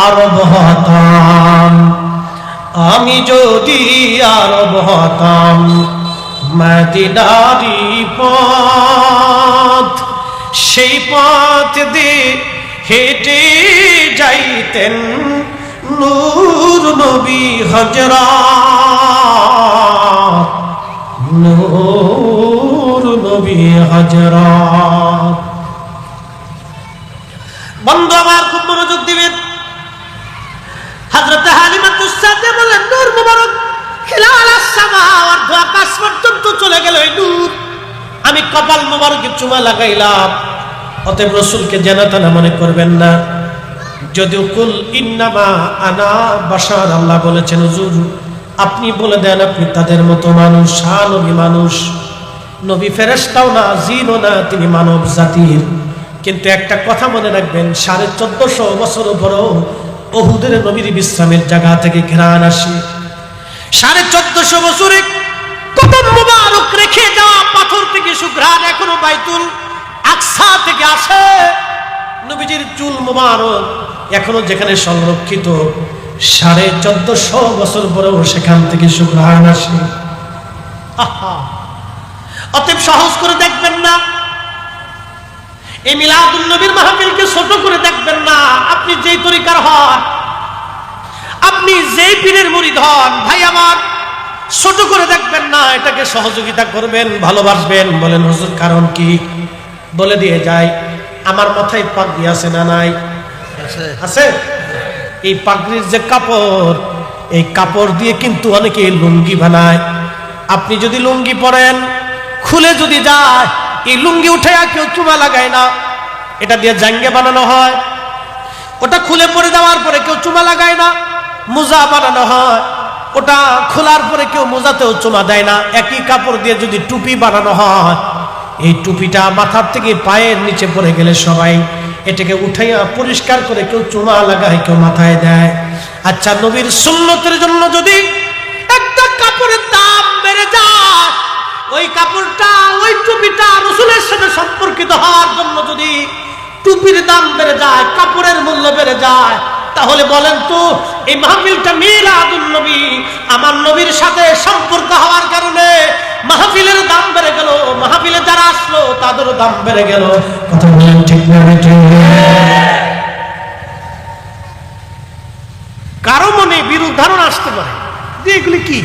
আরব হতাম, আমি যদি আরব হতাম, মদিনারি পথ, সেই পথ দিয়ে হেঁটে যাইতেন নূর নবী হযরত, নূর নবী হযরত। বন্ধু আমার, খুব মনোযোগ দিবেন। হযরত হালিমাতুস সাদিয়া বলেন, নূর মুবারক খিলালাস সামা, অর্ধ আকাশ পর্যন্ত চলে গেল এই নূর। আমি কপাল মুবারকে চুমা লাগাইলাম। অতএব রাসূলকে জানাতানা মনে করবেন না। যদিও কুল ইন্নামা আনা বাশার, আল্লাহ বলেছেন হুজুর আপনি বলে দেন আপনি তাদের মতো মানুষ। নবী মানুষ, নবী ফেরেশতাও না, জিনও না, তিনি মানব জাতির। কিন্তু একটা কথা মনে রাখবেন, 1450 বছর পরও উহুদের নবীর বিশ্রামের জায়গা থেকে ঘ্রাণ আসে। 1450 বছরে কদম মুবারক রেখে যাওয়া পাথর থেকে সুঘ্রাণ এখনো বাইতুল আকসা থেকে আসে। নবীজির চুল মুবারক এখনো যেখানে সংরক্ষিত, 1450 বছর পরেও সেখান থেকে সুঘ্রাণ আসে। অতএব সহজ করে দেখবেন না, এই মিলাদুন নবীর মাহফিলকে ছোট করে দেখবেন না। আপনি যেই তরিকার হন, আপনি যেই পীরের মুরিদ হন, ভাই আমার, ছোট করে দেখবেন না, এটাকে সহযোগিতা করবেন, ভালোবাসবেন। বলেন হুজুর কারণ কি? বলে দিয়ে যায়, আমার মাথায় পাগড়ি আছে না নাই? আছে। এই পাগড়ির যে কাপড়, এই কাপড় দিয়ে কিন্তু অনেকে লুঙ্গি বানায়। আপনি যদি লুঙ্গি পরেন, খুলে যদি যায়, এই লুঙ্গি উঠে কেউ চুমা লাগায় না, এটা দিয়ে জাঙ্গে বানানো হয়। ওটা খুলে পরে দেওয়ার পরে কেউ চুমা লাগায় না, মোজা বানানো হয়। ওটা খোলার পরে কেউ মোজাতেও চুমা দেয় না। একই কাপড় দিয়ে যদি টুপি বানানো হয়, এই টুপিটা মাথার থেকে পায়ের নিচে পড়ে গেলে সবাই এটাকে উঠাইয়া পরিষ্কার করে কেউ চুমা লাগায়, কেউ মাথায় দেয়। আচ্ছা, নবীর সুন্নতের জন্য যদি একটা কাপড়ের দাম বেড়ে যায়, ওই কাপড়টা, ওই টুপিটা রাসূলের সাথে সম্পর্কিত হওয়ার জন্য যদি টুপির দাম বেড়ে যায়, কাপড়ের মূল্য বেড়ে যায়, তাহলে বলেন তো এই মাহফিলটা মিলাদুন নবী, আমার নবীর সাথে সম্পর্ক হওয়ার কারণে মাহফিলের দাম বেড়ে গেল, মাহফিলে যারা আসলো তাদেরও দাম বেড়ে গেল। কথা বলেন ঠিক না? কারো মনে বিরূপ ধারণা আসতে পারে যে এগুলি কি।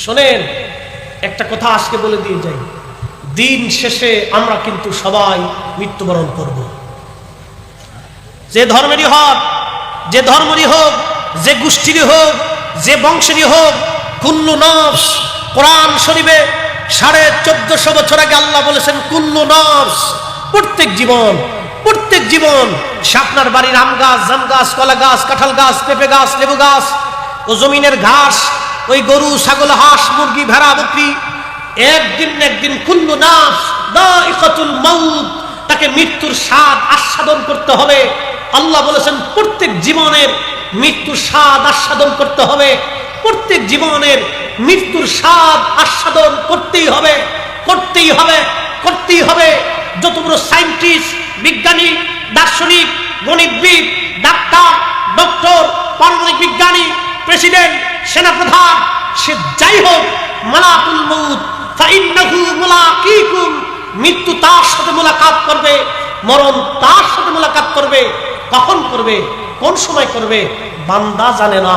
শোনেন, একটা কথা আজকে বলে দিয়ে যাই, দিন শেষে আমরা কিন্তু সবাই মৃত্যুবরণ করব। যে ধর্মেরই হোক, যে ধর্মেরই হোক, যে গোষ্ঠীরই হোক, যে বংশেরই হোক, কুল্লু নফস, কোরআন শরীফে 1450 বছর আগে আল্লাহ বলেছেন কুল্লু নফস, প্রত্যেক জীবন, প্রত্যেক জীবন। সে আপনার বাড়ির আম গাছ, জাম গাছ, কলা গাছ, কাঁঠাল গাছ, পেঁপে গাছ, লেবু গাছ, ও জমিনের ঘাস, ওই গরু ছাগল হাঁস মুরগি ভেড়া বকরি, একদিন কুল্লু নাস দাইকাতুল মাউত, তাকে মৃত্যুর স্বাদ আস্বাদন করতে হবে। আল্লাহ বলেছেন প্রত্যেক জীবনের মৃত্যুর স্বাদ আস্বাদন করতে হবে, প্রত্যেক জীবনের মৃত্যুর স্বাদ আস্বাদন করতেই হবে, করতেই হবে, করতেই হবে। যত বড় সায়েন্টিস্ট, বিজ্ঞানী, দার্শনিক, গণিতবিদ, ডাক্তার, ডক্টর, পারমাণবিক বিজ্ঞানী, প্রেসিডেন্ট, সেনাপ্রধান, সে যাই হোক, মালাকুল মউত ফাইন্নাহু মুলাকিকুম, মৃত্যু তার সাথে মোলাকাত করবে, মরণ তার সাথে মোলাকাত করবে। কখন করবে, কোন সময় করবে বান্দা জানে না,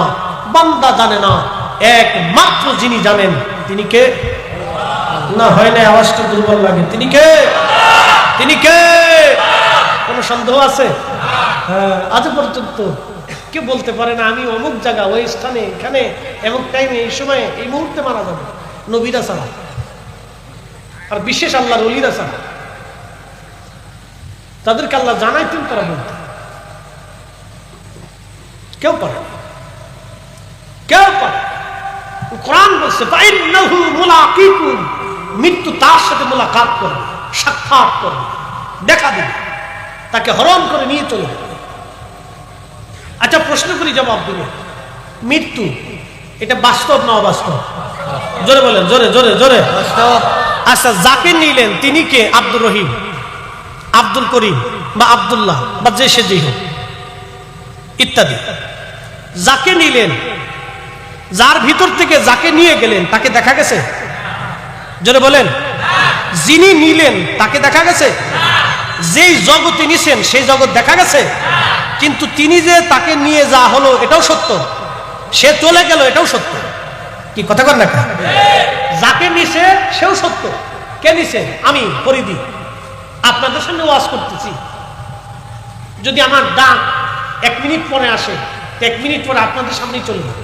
বান্দা জানে না। একমাত্র যিনি জানেন তিনি কে? না হয় না, আওয়াজটা দুর্বল লাগে। তিনি কে? তিনি কে? কোন সন্দেহ আছে? হ্যাঁ, আজ পর্যন্ত কেউ বলতে পারে না আমি অমুক জায়গা, ওই স্থানে, এখানে, এমন টাইমে, এই সময়ে, এই মুহূর্তে মারা যাবে। নবীরা ছাড়া আর বিশেষ আল্লাহর ওলিরা ছাড়া, তাদেরকে আল্লাহ জানাইতেন, তারা বলতেন। কেউ পারে, কেউ পারে। কোরআন বলছে ফাইন্নাহু মুলাকিকুম, মৃত্যু তার সাথে মোলাকাত করবে, সাক্ষাৎ করবে, দেখা দিবে, তাকে হরণ করে নিয়ে চলে যাবে। আচ্ছা, প্রশ্ন করি, জবাব দিবে। মৃত্যু এটা বাস্তব না অবাস্তব? জোরে বলেন, জোরে জোরে জোরে। আচ্ছা, যাকে নিলেন তিনি কে? আব্দুর রহিম, আব্দুল করিম বা আব্দুল্লাহ বা যে সে যেই হোক ইত্যাদি। যাকে নিলেন, যার ভিতর থেকে যাকে নিয়ে গেলেন তাকে দেখা গেছে? জোরে বলেন। যিনি নিলেন তাকে দেখা গেছে? যেই জগতে নিছেন সেই জগৎ দেখা গেছে? কিন্তু তিনি যে তাকে নিয়ে যা হলো এটাও সত্য, সে চলে গেল এটাও সত্য। কি কথা কর না? যাকে নিছে সেও সত্য। কে নিছে? আমি ফরিদি আপনাদের সামনে ওয়াজ করতেছি। যদি আমার ডাক 1 মিনিট পরে আসে, 1 মিনিট পরে আপনাদের সামনেই চলে যাবে।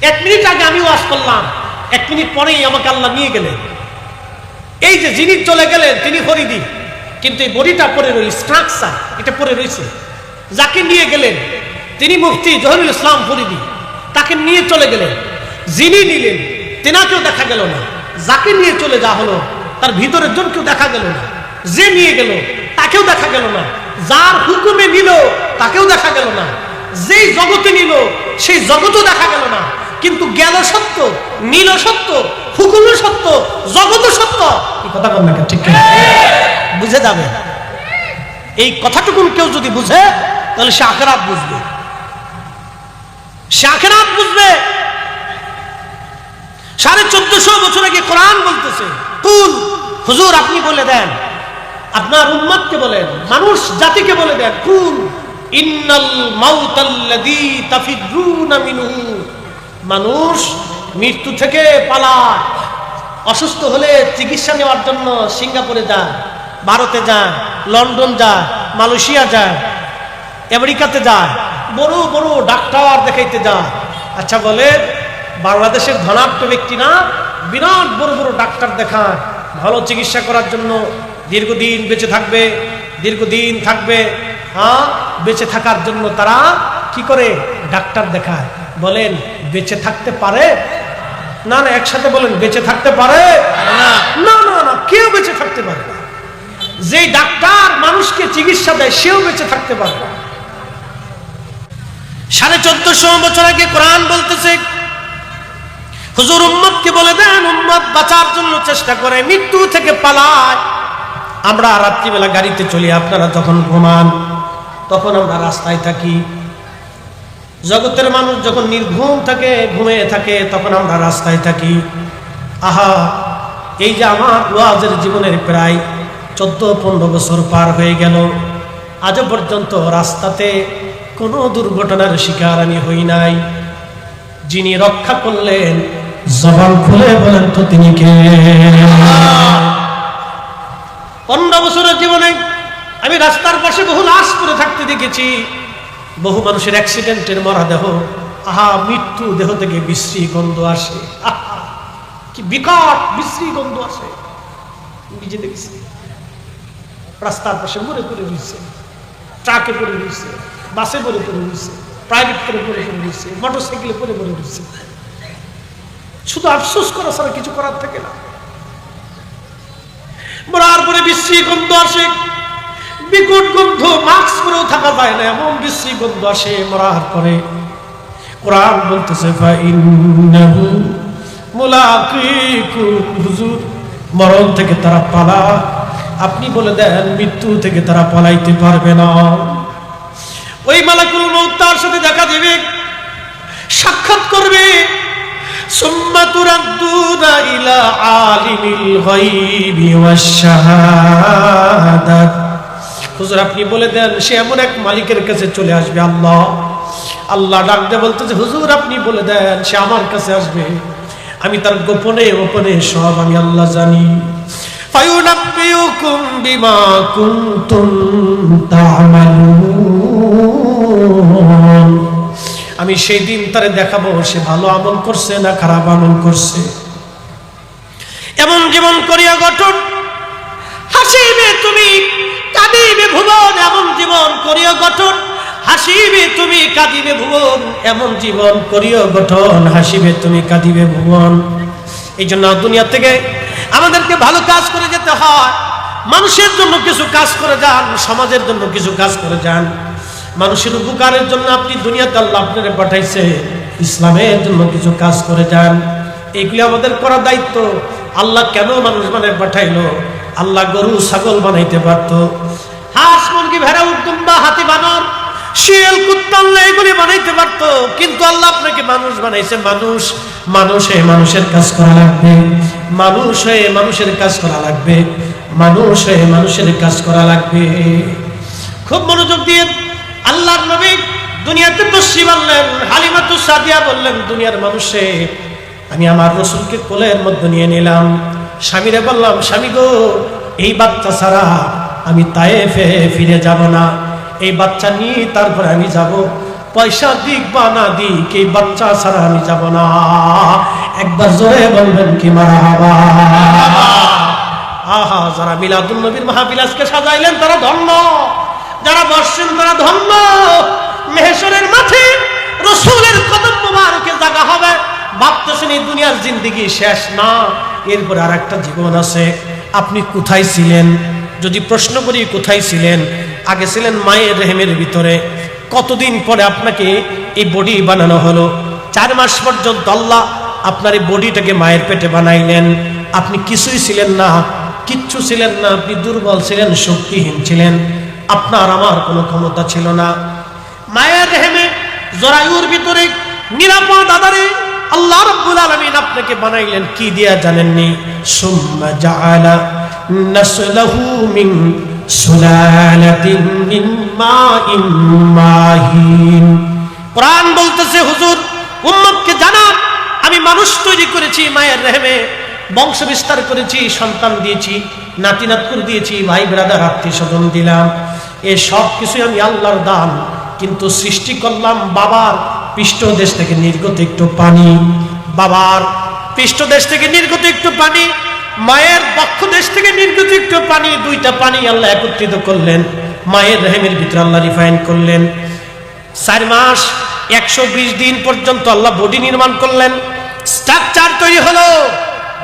1 মিনিট আগে আমি ওয়াজ করলাম, 1 মিনিট পরেই আমাকে আল্লাহ নিয়ে গেলেন। এই যে যিনি চলে গেলেন তিনি ফরিদি, কিন্তু এই বডিটা পরে রইল, স্ট্রাকচার এটা পরে রয়েছে। যাকে নিয়ে গেলেন তিনি মুফতি জহিরুল ইসলাম ফরিদি, তাকে নিয়ে চলে গেলেন। যিনি নিলেন তেনাকেও দেখা গেল না, যাকে নিয়ে চলে যা হলো তার ভিতরের জনকেও দেখা গেল না, যে নিয়ে গেল তাকেও দেখা গেল না, যার হুকুমে নিল তাকেও দেখা গেল না, যেই জগতে নিল সেই জগতও দেখা গেল না। কিন্তু গেল সত্য, নিল সত্য, হুকুমও সত্য, জগতও সত্য। এই কথা বল না, ঠিক বুঝে যাবে। এই কথাটুকু কেউ যদি বুঝে তাহলে সে আখিরাত বুঝবে, সে আখিরাত বুঝবে। 1450 বছর আগে কোরআন বলতেছে, কুল, হুজুর আপনি বলে দেন, আপনার উম্মতকে বলেন, মানুষ জাতিকে বলে দেন, কুল ইন্নাল মাউতাল্লাযী তাফিরুনা মিনহু, মানুষ মৃত্যু থেকে পালায়। অসুস্থ হলে চিকিৎসা নেওয়ার জন্য সিঙ্গাপুরে যায়, ভারতে যায়, লন্ডন যায়, মালয়েশিয়া যায়, আমেরিকাতে যায়, বড় বড় ডাক্তার দেখাইতে যায়। আচ্ছা বলে, বাংলাদেশের ধনাঢ্য ব্যক্তি না বিরাট বড় বড় ডাক্তার দেখায়, ভালো চিকিৎসা করার জন্য, দীর্ঘদিন বেঁচে থাকবে, দীর্ঘদিন থাকবে। হ্যাঁ, বেঁচে থাকার জন্য তারা কি করে? ডাক্তার দেখায়। বলেন বেঁচে থাকতে পারে? না না, একসাথে বলেন, বেঁচে থাকতে পারে না? না না না, কেউ বেঁচে থাকতে পারে না। যেই ডাক্তার মানুষকে চিকিৎসা দেয় সেও বেঁচে থাকতে পারে না। 1450 বছর আগে কোরআন বলতেছে, হুজুর উম্মতকে বলে দেন, উম্মত বাঁচার জন্য চেষ্টা করে, মৃত্যু থেকে পালায়। আমরা রাত্রিবেলা গাড়িতে চলি, আপনারা যখন ঘুমান তখন আমরা রাস্তায় থাকি। জগতের মানুষ যখন নির্ঘুম থাকে, ঘুমিয়ে থাকে, তখন আমরা রাস্তায় থাকি। আহা, এই যে আমার ওয়াজের জীবনের প্রায় 14-15 বছর পার হয়ে গেল, আজও পর্যন্ত রাস্তাতে কোনো দুর্ঘটনার শিকার আমি হই নাই। যিনি রক্ষা করলেন, জবান খুলে বলেন তো তিনি কে? 15 বছরের জীবনে আমি রাস্তার পাশে বহু লাশ পড়ে থাকতে দেখেছি, বহু মানুষের অ্যাক্সিডেন্টের মরা দেহ। আহা, মৃত্যু দেহ থেকে বিশ্রী গন্ধ আসে, আহা কি বিকট বিশ্রী গন্ধ আসে। নিজে দেখছি রাস্তার পাশে মরে পড়ে রয়েছে, ট্রাকে পড়ে রয়েছে, বাসে পড়ে পড়ে রয়েছে, প্রাইভেট করে পড়ে রয়েছে, মোটরসাইকেলে পড়ে রয়েছে। শুধু আফসোস করা ছাড়া কিছু করার থাকে না। মরার পরে বিশ্রী গন্ধ আসে, বিকট গন্ধ, মাস্ক করেও থাকা যায় না, এমন বিশ্রী গন্ধ আসে মরার পরে। কোরআন বলতেছে ফাইন্নাহু মুলাকিকুম, হুজুর মরণ থেকে তারা পালা, আপনি বলে দেন মৃত্যু থেকে তারা পালাইতে পারবে না। ওই মালাকুল মউত তার সাথে দেখা দেবে, সাক্ষাৎ করবে। সুম্মা তুরাদ্দুনা ইলা আলিমিল গায়বি ওয়াশ শাহাদাত, হুজুর আপনি বলে দেন সে এমন এক মালিকের কাছে চলে আসবে। আল্লাহ আল্লাহ ডাক দিয়ে বলতেছে হুজুর আপনি বলে দেন সে আমার কাছে আসবে, আমি তার গোপনে গোপনে সব আমি আল্লাহ জানি। ফায়ুনাব্বিউকুম বিমা কুনতুম তা'মালুন, আমি সেই দিন তারে দেখাবো সে ভালো আমল করছে না খারাপ আমল করছে। এমন জীবন করিয়া গঠন, হাসিবে তুমি কাঁদিবে ভুবন, এমন জীবন করিয়া গঠন, হাসিবে তুমি কাঁদিবে ভুবন, এমন জীবন করিয়া গঠন, হাসিবে তুমি কাঁদিবে ভুবন। এই জন্য দুনিয়া থেকে আমাদেরকে ভালো কাজ করে যেতে হয়। মানুষের জন্য কিছু কাজ করে যান, সমাজের জন্য কিছু কাজ করে যান। মানুষের উপকারের জন্য আপনি দুনিয়াতে আল্লাহ আপনাকে পাঠাইছে, ইসলামের জন্য কিছু কাজ করে যান। এগুলি আমাদের করার দায়িত্ব। আল্লাহ কেন মানুষ বানায় পাঠাইলো? আল্লাহ গরু ছাগল বানাইতে পারত, হাঁস মুরগি ভেড়া উট দুম্বা হাতি বানর শিয়াল কুত্তা এগুলি বানাইতে পারত, কিন্তু আল্লাহ আপনাকে মানুষ বানাইছে। মানুষ মানুষ হয়ে মানুষের কাজ করা লাগবে, মানুষ হয়ে মানুষের কাজ করা লাগবে, মানুষ হয়ে মানুষের কাজ করা লাগবে। খুব মনোযোগ দিয়ে আল্লাহর নবী দুনিয়াতে তশরিফ আনলেন। হালিমাতুস সাদিয়া বললেন দুনিয়ার মানুষে আমি আমার রাসূলকে কোলের মধ্যে নিয়ে নিলাম। স্বামীরে বললাম স্বামী গো এই বাচ্চা ছাড়া আমি তায়েফে ফিরে যাব না, এই বাচ্চা নিয়ে তারপরে আমি যাব, পয়সা দিক বা না দিক এই বাচ্চা ছাড়া আমি যাব না। একবার জোরে বলবেন কি মারহাবা। আহা, যারা মিলাদুন নবীর মাহফিল আজকে সাজাইলেন তারা ধন্য, যারা বসছেন তারা ধন্য। মেহশরের মাঠে রাসূলের কদম মোবারকে জায়গা হবে। ভাবতেছেন এই দুনিয়ার জিন্দেগি শেষ না, এরপর আর একটা জীবন আছে। আপনি কোথায় ছিলেন? যদি প্রশ্ন করি কোথায় ছিলেন? আগে ছিলেন মায়ের রেহেমের ভিতরে। কতদিন পরে আপনাকে এই বডি বানানো হলো? 4 মাস পর্যন্ত আল্লাহ আপনার এই বডিটাকে মায়ের পেটে বানাইলেন। আপনি কিছুই ছিলেন না, কিচ্ছু ছিলেন না, আপনি দুর্বল ছিলেন, শক্তিহীন ছিলেন, আপনার আমার কোনো ক্ষমতা ছিল না। মায়ের রেহেমে জরায়ুর ভিতরে নিরাপদ আধারে আল্লাহ রাব্বুল আলামিন আপনাকে বানাইলেন কি দিয়া জানেননি? সুম্মা জাআলা নাসলাহু মিন সুলালাতিন মিন মাইন মাহিন। কোরআন বলতেছে হুজুর উম্মতকে জানান আমি মানুষ তৈরি করেছি মায়ের রেহেমে, বংশ বিস্তার করেছি, সন্তান দিয়েছি, নাতি নাতকুর দিয়েছি, ভাই ব্রাদার আত্মীয় স্বজন দিলাম। এই সব কিছুই আমি আল্লাহর দান। কিন্তু সৃষ্টি করলাম বাবার পৃষ্ঠদেশ থেকে নির্গত একটু পানি, বাবার পৃষ্ঠদেশ থেকে নির্গত একটু পানি, মায়ের বক্ষ দেশ থেকে নির্গত একটু পানি, দুইটা পানি আল্লাহ একত্রিত করলেন, মায়ের রেহেমের ভিতরে আল্লাহ রিফাইন করলেন। 4 মাস 120 দিন পর্যন্ত আল্লাহ বডি নির্মাণ করলেন, স্ট্রাকচার তৈরি হলো,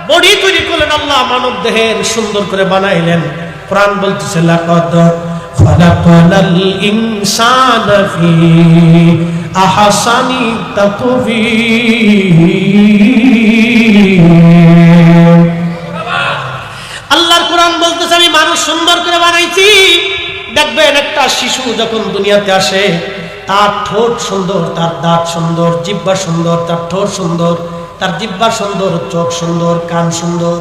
বডি তৈরি করলেন আল্লাহ, মানব দেহের সুন্দর করে বানাইলেন। কোরআন বলতেছে লাকাদ খালাকাল ইনসানা ফি আহসানি তাকবীর। আল্লাহর কোরআন বলতেছে আমি মানুষ সুন্দর করে বানাইছি। দেখবেন একটা শিশু যখন দুনিয়াতে আসে তার ঠোঁট সুন্দর, তার দাঁত সুন্দর, জিহ্বা সুন্দর, তার ঠোঁট সুন্দর, তার জিহ্বা সুন্দর, চোখ সুন্দর, কান সুন্দর,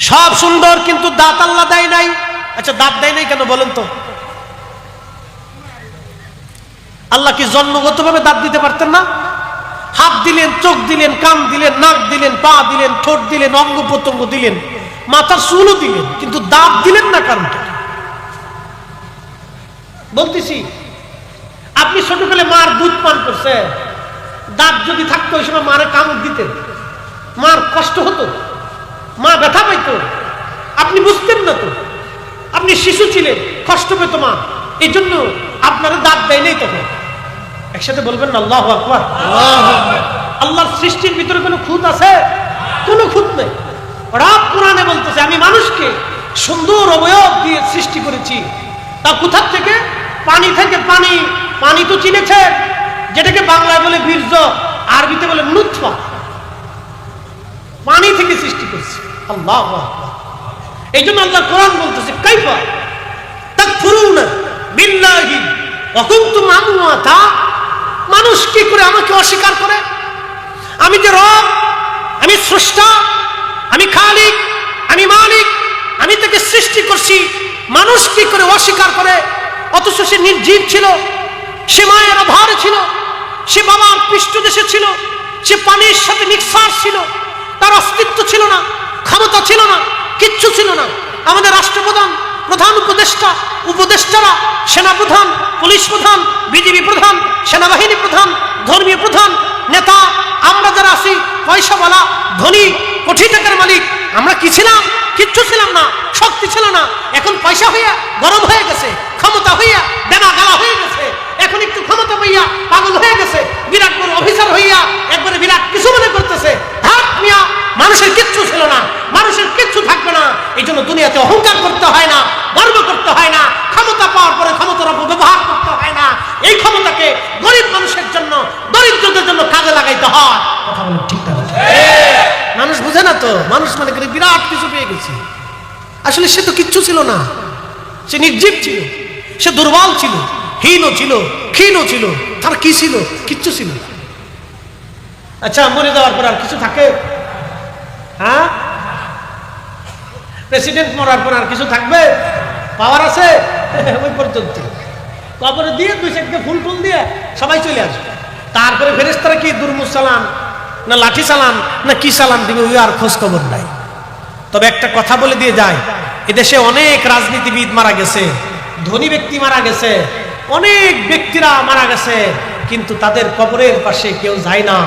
সব সুন্দর, কিন্তু দাঁত আল্লাহ দেয় নাই। আচ্ছা দাঁত দেয় নাই কেন বলেন তো? আল্লাহ কি জন্মগতভাবে দাঁত দিতে পারতেন না? হাত দিলেন, চোখ দিলেন, কান দিলেন, নাক দিলেন, পা দিলেন, ঠোঁট দিলেন, অঙ্গ প্রত্যঙ্গ দিলেন, মাথার চুলও দিলেন, কিন্তু দাঁত দিলেন না। কারণটা বলতেছি, আপনি ছোটকালে মার দুধ পান করছে, দাঁত যদি থাকতো ওই সময় মারে কামড় দিতেন, মার কষ্ট হতো, মা ব্যথা পাইতো, আপনি বুঝতেন না তো, আপনি শিশু ছিলেন, কষ্ট পেত মা। এই জন্য আপনার আপনারা দাঁত দেয় নেই তখন। একসাথে বলবেন না আল্লাহু আকবার। আল্লাহর সৃষ্টির ভিতরে কোনো খুঁত আছে? কোনো খুঁত নেই। রব কোরআনে বলতেছে আমি মানুষকে সুন্দর অবয়ব দিয়ে সৃষ্টি করেছি। তা কোথা থেকে? পানি থেকে। পানি, পানি তো চিনেছে, যেটাকে বাংলায় বলে বীর্য, আরবিতে বলে নুতফা। পানি থেকে সৃষ্টি করছে। আল্লাহু আকবার। এই জন্য আল্লাহ কোরআন বলতেছে কাইফা তাকফুরুনা বিল্লাহি ওয়া কুনতুম আমওয়াতা। মানুষ কি করে আমাকে অস্বীকার করে? আমি যে রব, আমি স্রষ্টা, আমি খালিক, আমি মালিক, আমি তাকে সৃষ্টি করছি। মানুষ কি করে অস্বীকার করে? অথচ সে নির্জীব ছিল, সে মায়ের আধারে ছিল, সে বাবার পৃষ্ঠদেশে ছিল, সে পানির সাথে মিক্সার ছিল, তার অস্তিত্ব ছিল না, ক্ষমতা ছিল না, কিচ্ছু ছিল না। আমাদের রাষ্ট্রপ্রধান, প্রধান উপদেষ্টা, উপদেষ্টারা, সেনাপ্রধান, পুলিশ প্রধান, বিজিবি প্রধান, সেনাবাহিনী প্রধান, ধর্মীয় প্রধান, নেতা, আমরা যারা আছি পয়সাওয়ালা, ধনী, কোটি টাকার মালিক, আমরা কি ছিলাম? কিচ্ছু ছিলাম না, শক্তি ছিল না। এখন পয়সা হইয়া গরম হয়ে গেছে, ক্ষমতা হইয়া দেনা গালা হয়ে গেছে, এখন একটু ক্ষমতা পাইয়া পাগল হয়ে গেছে, বিরাট বড় অফিসার হইয়া একবারে বিরাট কিছু মনে করতেছে। হাত মিয়া, মানুষের কিচ্ছু ছিল না, মানুষের কিচ্ছু থাকবে না। এই জন্য দুনিয়াতে অহংকার করতে হয় না, গর্ব করতে হয় না, ক্ষমতা পাওয়ার পরে ক্ষমতার অপব্যবহার করতে হয় না। এই ক্ষমতাকে গরিব মানুষের জন্য, দরিদ্রদের জন্য কাজে লাগাইতে হয়। কথা বলেন ঠিক না? মানুষ বুঝে না তো, মানুষ মনে করে বিরাট কিছু পেয়ে গেছে। আসলে সে তো কিচ্ছু ছিল না, সে নির্জীব ছিল, সে দুর্বল ছিল, হীন ছিল, ক্ষীণ ছিল। তার কি ছিল? কিচ্ছু ছিল না। আচ্ছা, মরে যাওয়ার পর আর কিছু থাকে? হ্যাঁ, প্রেসিডেন্ট মরার পর আর কিছু থাকবে? পাওয়ার আছে? ওই পর্যন্ত কবরে দিয়ে দুই চারটে ফুল ফুল দিয়ে সবাই চলে আসবে। তারপরে ফেরেশতারা কি দুরমুস সালাম না লাঠি সালাম না কি সালাম দিবে, ওই আর খোঁজ খবর নাই। তবে একটা কথা বলে দিয়ে যায়, এদেশে অনেক রাজনীতিবিদ মারা গেছে, ধনী ব্যক্তি মারা গেছে, অনেক ব্যক্তিরা মারা গেছে, কিন্তু তাদের কবরের পাশে কেউ যায় না।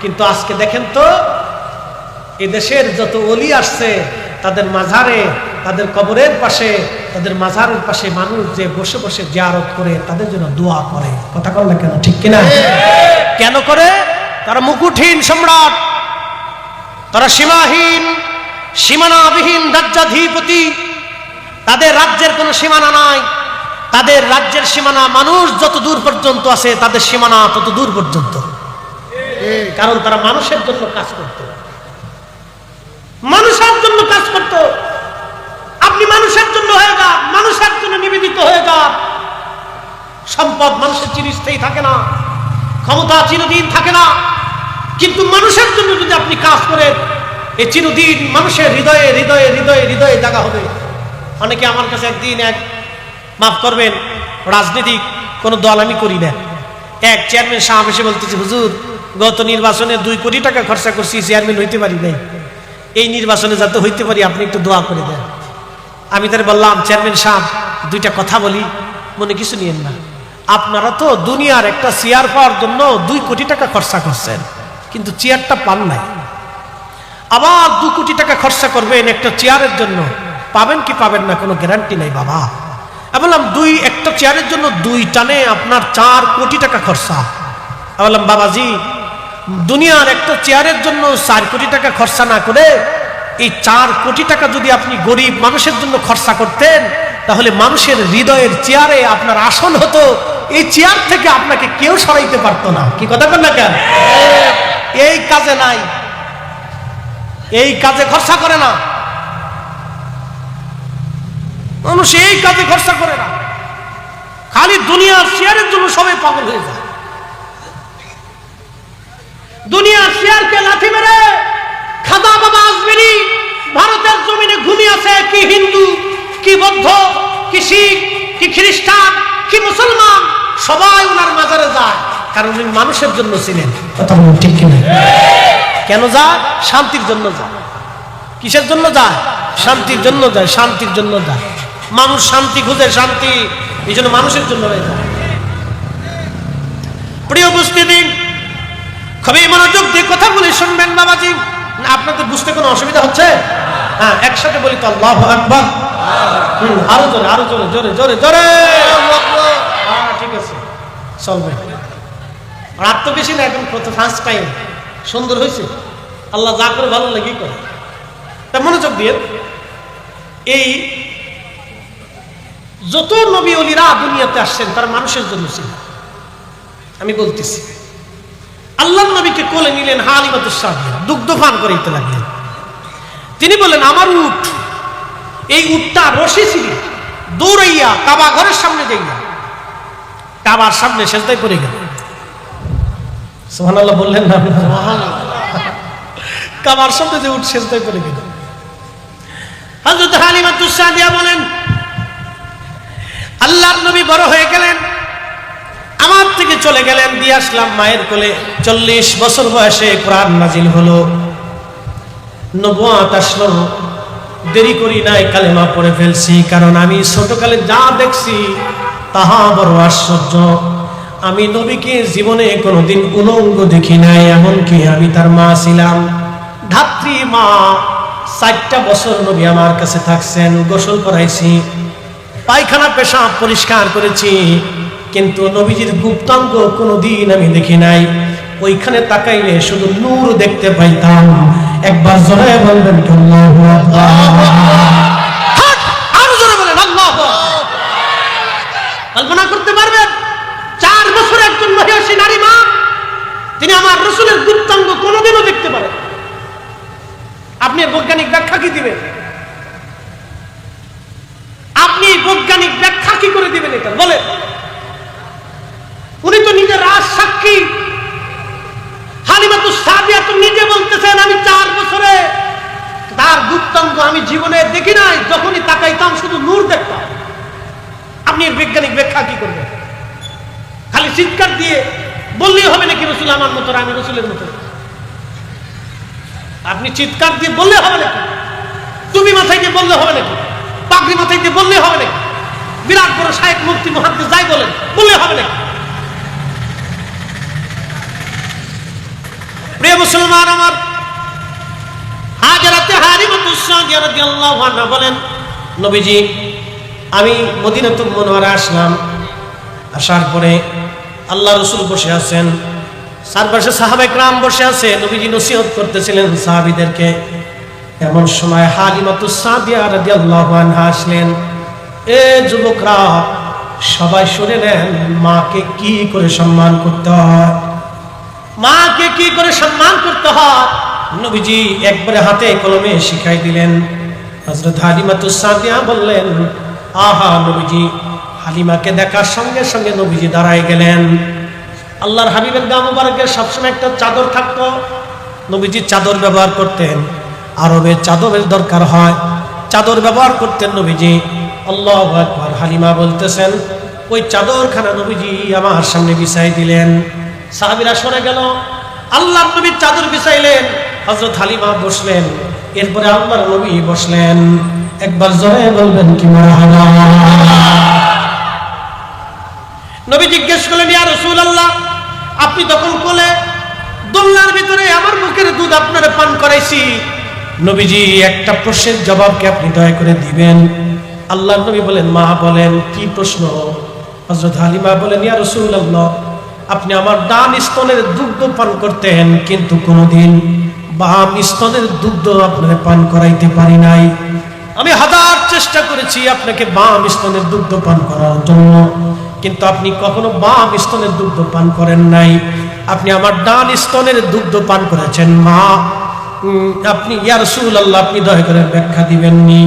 কিন্তু আজকে দেখেন তো, এদেশের যত ওলি আসছে, তাদের মাজারে, তাদের কবরের পাশে, তাদের মাজারের পাশে মানুষ যে বসে বসে জিয়ারত করে, তাদের জন্য দোয়া করে। কথা বল না কেন? ঠিক কিনা? কেন করে? তারা মুকুটহীন সম্রাট, তারা সীমাহীন, সীমানাবিহীন রাজ্যাধিপতি। তাদের রাজ্যের কোনো সীমানা নাই, তাদের রাজ্যের সীমানা মানুষ যত দূর পর্যন্ত আছে, তাদের সীমানা তত দূর পর্যন্ত। কারণ তারা মানুষের জন্য কাজ করত, মানুষের জন্য কাজ করত। আপনি মানুষের জন্য হয়ে যান, মানুষের জন্য নিবেদিত হয়ে যান। সম্পদ মানুষের চিরস্থায়ী থাকে না, ক্ষমতা চিরদিন থাকে না, কিন্তু মানুষের জন্য যদি আপনি কাজ করেন, এই চিরদিন মানুষের হৃদয়ে হৃদয়ে হৃদয়ে হৃদয়ে জায়গা হবে। অনেকে আমার কাছে একদিন, মাফ করবেন, রাজনীতিক কোন দল আমি করি না, এক চেয়ারম্যান সাহেব এসে বলতেছে, হুজুর গত নির্বাচনে 2 কোটি টাকা খরচা করছি, চেয়ারম্যান হইতে পারি নাই, এই নির্বাচনে যাতে হইতে পারি আপনি একটু দোয়া করে দেন। আমি তার বললাম, চেয়ারম্যান সাহেব 2টা কথা বলি, মনে কিছু নিয়েন না। আপনারা তো দুনিয়ার একটা চেয়ার পাওয়ার জন্য 2 কোটি টাকা খরচা করছেন, কিন্তু চেয়ারটা পান নাই। আবার 2 কোটি টাকা খরচা করবেন একটা চেয়ারের জন্য, পাবেন কি পাবেন না কোনো গ্যারান্টি নাই বাবা। আমি বললাম, একটা চেয়ারের জন্য 2 টানে আপনার 4 কোটি টাকা খরচা। আমি বললাম, বাবাজি, দুনিয়ার একটা চেয়ারের জন্য 4 কোটি টাকা খরচা না করে এই 4 কোটি টাকা যদি আপনি গরিব মানুষের জন্য খরচা করতেন, তাহলে মানুষের হৃদয়ের চেয়ারে আপনার আসন হতো, এই চেয়ার থেকে আপনাকে কেউ সরাইতে পারতো না। কি কথা বল না কেন? এই কাজে নাই, এই কাজে খরচা করে না মানুষ, এই কাজে খরচা করে না। খালি দুনিয়ার চেয়ারের জন্য সবাই পাগল হয়ে যায়। দুনিয়ার চেয়ারকে লাথি মেরে খাদা বাবা আজমেরি ভারতের জমিনে ঘুমিয়ে আছে, কি হিন্দু, কি বৌদ্ধ, কি শিখ, কি খ্রিস্টান, কি মুসলমান, সবাই ওনার মাজারে যায়, কারণ উনি মানুষের জন্য ছিলেন। কথা বলুন ঠিক কিনা? কেন যায়? শান্তির জন্য যায়। কিসের জন্য যায়? শান্তির জন্য যায়, শান্তির জন্য যায়। মানুষ শান্তি খুঁজে, শান্তি, এই জন্য মানুষের জন্য হয়ে যায়। প্রিয় উপস্থিতি, খুবই মনোযোগ দিয়ে কথা বলে শুনবেন বাবাজি। আপনাদের বুঝতে কোনো অসুবিধা হচ্ছে? হ্যাঁ, একসাথে বলি তো আল্লাহু আকবার। আরো জোরে, আরো জোরে, জোরে জোরে জোরে। ঠিক আছে। চলবে। রাত তো বেশি না, এখন প্রথম ফার্স্ট টাইম সুন্দর হয়েছে। আল্লাহ যা করে ভালো লাগে করে। তা মনোযোগ দিয়ে, এই যত নবী ওলিরা দুনিয়াতে আসছেন তারা মানুষের জন্য ছিল। আমি বলতেছি, আল্লাহ নবীকে কোলে নিলেন হালিমাতুস সাদিয়া, দুগ্ধ পান করাইতে লাগলেন। তিনি বললেন, আমার উট, এই উটটা রশি ছিল, দৌড়াইয়া কাবা ঘরের সামনে যাইয়া কাবার সামনে সেজদায় পড়ে গেল। সুবহানাল্লাহ বললেন না? কাবার সামনে যে উট সেজদায় পড়ে গেল। হযরত হালিমাতুস সাদিয়া বলেন, আল্লাহর নবী বড় হয়ে গেলেন, আমার থেকে চলে গেলেন, দিয়ে আসলাম মায়ের কোলে। 40 বছর বয়সে কোরআন নাজিল হলো, নবুয়ত আসলো। দেরি করি নাই, কালেমা পড়ে ফেলছি। কারণ আমি ছোটকালে যা দেখছি তাহা বড় আশ্চর্য। আমি নবীকে জীবনে কোনোদিন উলঙ্গ দেখি নাই, এমনকি আমি তার মা ছিলাম, ধাত্রী মা। 4টা বছর নবী আমার কাছে থাকছেন, গোসল করাইছি, পায়খানা পেশাব পরিষ্কার করেছি, কিন্তু নবীজির গুপ্তাঙ্গ কোনোদিন আমি দেখি নাই। ওইখানে তাকাইলে শুধু নূর দেখতে পাইতাম। একবার জোরে বলবেন আল্লাহু আকবার। আর জোরে বলেন আল্লাহু আকবার। কল্পনা করতে পারবেন 4 বছর একজন মহিষী নারী মা, তিনি আমার রাসূলের গুপ্তাঙ্গ কোনোদিনও দেখতে পারেন। আপনি বৈজ্ঞানিক ব্যাখ্যা কি দিবেন? আপনি বৈজ্ঞানিক ব্যাখ্যা কি করে দিবেন এটা বলেন? উনি তো নিজে রাজ সাক্ষী। হালিমাতুস সাদিয়া তো নিজে বলতেছেন, আমি 4 বছরে তার গুপ্তাঙ্গ আমি জীবনে দেখি নাই, যখনই তাকাইতাম শুধু নূর দেখতাম। আপনি এর বৈজ্ঞানিক ব্যাখ্যা কি করবেন? খালি চিৎকার দিয়ে বললেই হবে নাকি রাসূল আমার মতো, আমি রাসূলের মতো? আপনি চিৎকার দিয়ে বললে হবে নাকি? টুপি মাথায় দিয়ে বললে হবে নাকি? পাগড়ি মাথায় দিয়ে বললে হবে নাকি? বিরাট বড় শায়েখ মুফতি মুহাদ্দিস যাই বলেন বললে হবে নাকি? প্রিয় মুসলমান আমার, হাজরাতে হালিমাতুস সাদিয়া রাদিয়াল্লাহু আনহা বলেন, নবীজি আমি মদিনাতুল মুনাওয়ারা আসলাম। আসার পরে আল্লাহ রাসূল বসে আছেন, চারপাশে সাহাবায়ে কেরাম বসে আছে, নবীজি নসিহত করতেছিলেন সাহাবীদেরকে। এমন সময় হালিমাতুস সাদিয়া রাদিয়াল্লাহু আনহা আসলেন। এ যুবকরা সবাই শুনে নেন, মাকে কি করে সম্মান করতে হয়, মাকে কি করে সম্মান করতে হয়। নবীজি একবারে হাতে কলমে শিখাই দিলেন। হযরত হালিমাতুস সাদিয়া বললেন, আহা নবীজি। হালিমাকে দেখার সঙ্গে সঙ্গে নবীজি দাঁড়ায় গেলেন। আল্লাহর হাবিবের গা মুবারকের সবসময় একটা চাদর থাকতো, নবীজি চাদর ব্যবহার করতেন। আরবে চাদরের দরকার হয়, চাদর ব্যবহার করতেন নবীজি। আল্লাহু আকবার। হালিমা বলতেছেন, ওই চাদরখানা নবীজি আমার সামনে বিছাই দিলেন। সাহাবীরা সরে গেল, আল্লাহর নবী চাদর বিছাইলেন, হযরত হালিমা বসলেন, এরপরে আল্লাহর নবী বসলেন। একবার জোরে বলবেন কি মারহাবা। নবী জিজ্ঞেস করলেন, ইয়া রাসূলুল্লাহ, আপনি তখন কোলে দোলনার ভিতরে আমার মুখের দুধ আপনারে পান করাইছি, নবীজি একটা প্রশ্নের জবাব কি আপনি দয়া করে দিবেন? আল্লাহর নবী বলেন, মা বলেন, কি প্রশ্ন? হযরত হালিমা বলেন, ইয়া রাসূলুল্লাহ, আপনি আমার ডান স্তনের দুগ্ধ পান করতেন, কিন্তু কোনোদিন বাম স্তনের দুগ্ধ আপনাকে পান করাইতে পারি নাই। আমি 1000 চেষ্টা করেছি আপনাকে বাম স্তনের দুগ্ধ পান করার জন্য, কিন্তু আপনি কখনো বাম স্তনের দুগ্ধ পান করেন নাই। আপনি আমার ডান স্তনের দুগ্ধ পান করেছেন। মা আপনি ইয়া রাসূলুল্লাহ, আপনি দয়া করে ব্যাখ্যা দিবেননি?